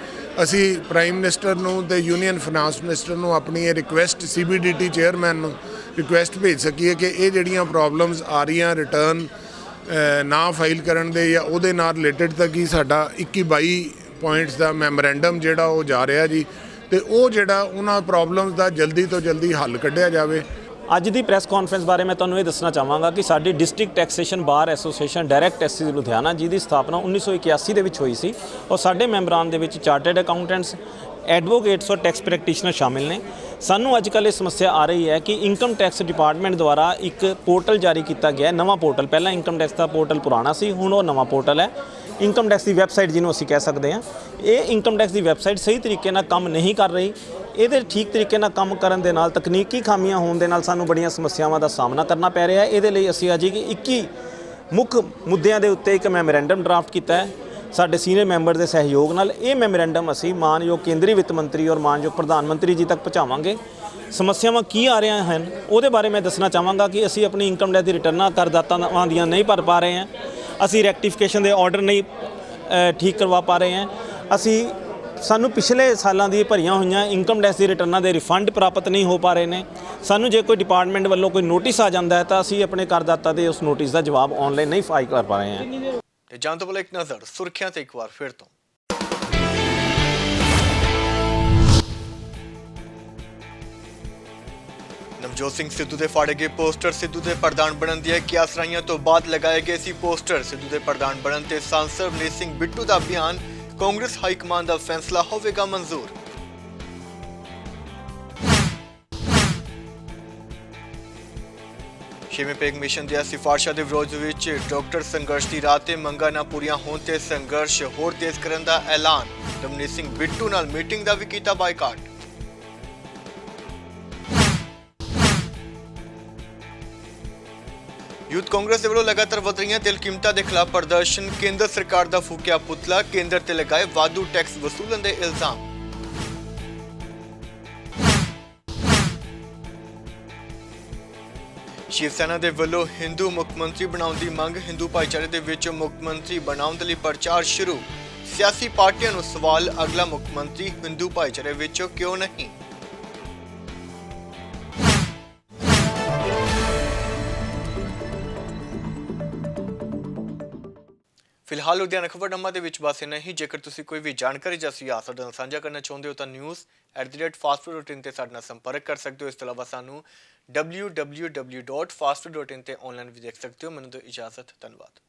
ਅਸੀਂ ਪ੍ਰਾਈਮ ਮਿਨਿਸਟਰ ਨੂੰ ਤੇ ਯੂਨੀਅਨ ਫਾਈਨਾਂਸ ਮਿਨਿਸਟਰ ਨੂੰ ਆਪਣੀ ਇਹ ਰਿਕੁਐਸਟ CBDT ਚੇਅਰਮੈਨ ਨੂੰ ਰਿਕੁਐਸਟ ਭੇਜ ਸਕੀਏ ਕਿ ਇਹ ਜਿਹੜੀਆਂ ਪ੍ਰੋਬਲਮਸ ਆ ਰਹੀਆਂ ਰਿਟਰਨ ਨਾ ਫਾਈਲ ਕਰਨ ਦੇ ਜਾਂ ਉਹਦੇ ਨਾਲ ਰਿਲੇਟਡ ਤਾਂ ਕਿ ਸਾਡਾ 21-22 ਪੁਆਇੰਟਸ ਦਾ ਮੈਮੋਰੈਂਡਮ ਜਿਹੜਾ ਉਹ ਜਾ ਰਿਹਾ ਜੀ, ਤੇ ਉਹ ਜਿਹੜਾ ਉਹਨਾਂ ਪ੍ਰੋਬਲਮਸ ਦਾ ਜਲਦੀ ਤੋਂ ਜਲਦੀ ਹੱਲ ਕੱਢਿਆ ਜਾਵੇ। ਅੱਜ ਦੀ ਪ੍ਰੈਸ ਕਾਨਫਰੰਸ ਬਾਰੇ ਮੈਂ ਤੁਹਾਨੂੰ ਇਹ ਦੱਸਣਾ ਚਾਹਾਂਗਾ ਕਿ ਸਾਡੀ district taxation bar association direct Texas Ludhiana ਜਿਹਦੀ ਸਥਾਪਨਾ 1981 ਦੇ ਵਿੱਚ ਹੋਈ ਸੀ ਔਰ ਸਾਡੇ ਮੈਂਬਰਾਂ ਦੇ ਵਿੱਚ ਚਾਰਟਰਡ ਅਕਾਊਂਟੈਂਟਸ, ਐਡਵੋਕੇਟਸ ਔਰ ਟੈਕਸ ਪ੍ਰੈਕਟੀਸ਼ਨਰ ਸ਼ਾਮਿਲ ਨੇ। ਸਾਨੂੰ ਅੱਜ ਕੱਲ੍ਹ ਇਹ ਸਮੱਸਿਆ ਆ ਰਹੀ ਹੈ ਕਿ ਇਨਕਮ ਟੈਕਸ ਡਿਪਾਰਟਮੈਂਟ ਦੁਆਰਾ ਇੱਕ ਪੋਰਟਲ ਜਾਰੀ ਕੀਤਾ ਗਿਆ, ਨਵਾਂ ਪੋਰਟਲ। ਪਹਿਲਾਂ ਇਨਕਮ ਟੈਕਸ ਦਾ ਪੋਰਟਲ ਪੁਰਾਣਾ ਸੀ, ਹੁਣ ਉਹ ਨਵਾਂ ਪੋਰਟਲ ਹੈ। ਇਨਕਮ ਟੈਕਸ ਦੀ ਵੈਬਸਾਈਟ ਜਿਹਨੂੰ ਅਸੀਂ ਕਹਿ ਸਕਦੇ ਹਾਂ, ਇਹ ਇਨਕਮ ਟੈਕਸ ਦੀ ਵੈਬਸਾਈਟ ਸਹੀ ਤਰੀਕੇ ਨਾਲ ਕੰਮ ਨਹੀਂ ਕਰ ਰਹੀ। ਇਹਦੇ ਠੀਕ ਤਰੀਕੇ ਨਾਲ ਕੰਮ ਕਰਨ ਦੇ ਨਾਲ ਤਕਨੀਕੀ ਖਾਮੀਆਂ ਹੋਣ ਦੇ ਨਾਲ ਸਾਨੂੰ ਬੜੀਆਂ ਸਮੱਸਿਆਵਾਂ ਦਾ ਸਾਹਮਣਾ ਕਰਨਾ ਪੈ ਰਿਹਾ ਹੈ। ਇਹਦੇ ਲਈ ਅਸੀਂ ਅੱਜ 21 ਮੁੱਖ ਮੁੱਦਿਆਂ ਦੇ ਉੱਤੇ ਇੱਕ ਮੈਮੋਰੈਂਡਮ ਡਰਾਫਟ ਕੀਤਾ ਹੈ ਸਾਡੇ ਸੀਨੀਅਰ ਮੈਂਬਰ ਦੇ ਸਹਿਯੋਗ ਨਾਲ। ਇਹ ਮੈਮੋਰੈਂਡਮ ਅਸੀਂ ਮਾਨਯੋਗ ਕੇਂਦਰੀ ਵਿੱਤ ਮੰਤਰੀ ਔਰ ਮਾਨਯੋਗ ਪ੍ਰਧਾਨ ਮੰਤਰੀ ਜੀ ਤੱਕ ਪਹੁੰਚਾਵਾਂਗੇ। ਸਮੱਸਿਆਵਾਂ ਕੀ ਆ ਰਹੀਆਂ ਹਨ ਉਹਦੇ ਬਾਰੇ ਮੈਂ ਦੱਸਣਾ ਚਾਹਾਂਗਾ ਕਿ ਅਸੀਂ ਆਪਣੀ ਇਨਕਮ ਟੈਕਸ ਦੀ ਰਿਟਰਨਾਂ ਕਰਦਾਤਾਵਾਂ ਦੀਆਂ ਨਹੀਂ ਭਰ ਪਾ ਰਹੇ ਹਾਂ। ਅਸੀਂ ਰੈਕਟੀਫਿਕੇਸ਼ਨ ਦੇ ਆਰਡਰ ਨਹੀਂ ਠੀਕ ਕਰਵਾ ਪਾ ਰਹੇ ਹਾਂ। ਸਾਨੂੰ ਪਿਛਲੇ ਸਾਲਾਂ ਦੀ ਭਰੀਆਂ ਹੋਈਆਂ ਇਨਕਮ ਟੈਕਸ ਦੀ ਰਿਟਰਨਾਂ ਦੇ ਰਿਫੰਡ ਪ੍ਰਾਪਤ ਨਹੀਂ ਹੋ ਪਾ ਰਹੇ ਨੇ। ਸਾਨੂੰ ਜੇ ਕੋਈ ਡਿਪਾਰਟਮੈਂਟ ਵੱਲੋਂ ਕੋਈ ਨੋਟਿਸ ਆ ਜਾਂਦਾ ਹੈ ਤਾਂ ਅਸੀਂ ਆਪਣੇ ਕਰਦਾਤਾ ਦੇ ਉਸ ਨੋਟਿਸ ਦਾ ਜਵਾਬ ਆਨਲਾਈਨ ਨਹੀਂ ਫਾਈਲ ਕਰ ਪਾ ਰਹੇ ਹਾਂ। ਤੇ ਜਾਣ ਤੋਂ ਪਹਿਲਾਂ ਇੱਕ ਨਜ਼ਰ ਸੁਰਖੀਆਂ ਤੇ ਇੱਕ ਵਾਰ ਫਿਰ ਤੋਂ। ਨਵਜੋਤ ਸਿੰਘ ਸਿੱਧੂ ਦੇ ਫਾੜੇ ਗਏ ਪੋਸਟਰ। ਸਿੱਧੂ ਦੇ ਪ੍ਰਧਾਨ ਬਣਨ ਦੀਆਂ ਕਿਆਸਰਾਈਆਂ ਤੋਂ ਬਾਅਦ ਲਗਾਏ ਗਏ ਸੀ ਪੋਸਟਰ। ਸਿੱਧੂ ਦੇ ਪ੍ਰਧਾਨ ਬਣਨ ਤੇ ਸਾਂਸਦ ਰਵਨੀਤ ਸਿੰਘ ਬਿੱਟੂ ਦਾ ਬਿਆਨ। ਕਾਂਗਰਸ ਹਾਈ ਕਮਾਨ ਦਾ ਫੈਸਲਾ ਹੋਵੇਗਾ ਮਨਜ਼ੂਰ। ਛੇਵੇਂ ਪੇ ਕਮਿਸ਼ਨ ਦੀਆਂ ਸਿਫਾਰਸ਼ਾਂ ਦੇ ਵਿਰੋਧ ਵਿੱਚ ਡਾਕਟਰ ਸੰਘਰਸ਼ ਦੀ ਰਾਤ ਤੇ ਮੰਗਾਂ ਨਾ ਪੂਰੀਆਂ ਹੋਣ ਤੇ ਸੰਘਰਸ਼ ਹੋਰ ਤੇਜ਼ ਕਰਨ ਦਾ ਐਲਾਨ। ਰਵਨੀਤ ਸਿੰਘ ਬਿੱਟੂ ਨਾਲ ਮੀਟਿੰਗ ਦਾ ਵੀ ਕੀਤਾ ਬਾਈਕਾਟ। ਯੂਥ ਕਾਂਗਰਸ ਦੇ ਵੱਲੋਂ ਲਗਾਤਾਰ ਵਧ ਰਹੀਆਂ ਤੇਲ ਕੀਮਤਾਂ ਦੇ ਖਿਲਾਫ ਪ੍ਰਦਰਸ਼ਨ। ਕੇਂਦਰ ਸਰਕਾਰ ਦਾ ਫੂਕਿਆ ਪੁਤਲਾ। ਕੇਂਦਰ ਤੇ ਲਗਾਏ ਵਾਧੂ ਟੈਕਸ ਵਸੂਲਣ ਦੇ ਇਲਜ਼ਾਮ। ਸ਼ਿਵ ਸੈਨਾ ਦੇ ਵੱਲੋਂ ਹਿੰਦੂ ਮੁੱਖ ਮੰਤਰੀ ਬਣਾਉਣ ਦੀ ਮੰਗ। ਹਿੰਦੂ ਭਾਈਚਾਰੇ ਦੇ ਵਿੱਚ ਮੁੱਖ ਮੰਤਰੀ ਬਣਾਉਣ ਦੇ ਲਈ ਪ੍ਰਚਾਰ ਸ਼ੁਰੂ। ਸਿਆਸੀ ਪਾਰਟੀਆਂ ਨੂੰ ਸਵਾਲ, ਅਗਲਾ ਮੁੱਖ ਮੰਤਰੀ ਹਿੰਦੂ ਭਾਈਚਾਰੇ ਵਿੱਚੋਂ ਕਿਉਂ ਨਹੀਂ? ਫਿਲਹਾਲ ਲੁਧਿਆਣਾ ਖਬਰਨਾਮਾ ਦੇ ਵਿੱਚ ਬਸ ਇੰਨਾ ਹੀ। ਜੇਕਰ ਤੁਸੀਂ ਕੋਈ ਵੀ ਜਾਣਕਾਰੀ ਜਾਂ ਸੁਝਾਅ ਸਾਡੇ ਨਾਲ ਸਾਂਝਾ ਕਰਨਾ ਚਾਹੁੰਦੇ ਹੋ ਤਾਂ news@fastfood.in ਤੇ ਸਾਡੇ ਨਾਲ ਸੰਪਰਕ ਕਰ ਸਕਦੇ ਹੋ। ਇਸ ਤੋਂ ਇਲਾਵਾ ਸਾਨੂੰ www.fastfood.in ਤੇ ਆਨਲਾਈਨ ਵੀ ਦੇਖ ਸਕਦੇ ਹੋ। ਮੈਨੂੰ ਦਿਓ ਇਜਾਜ਼ਤ। ਧੰਨਵਾਦ।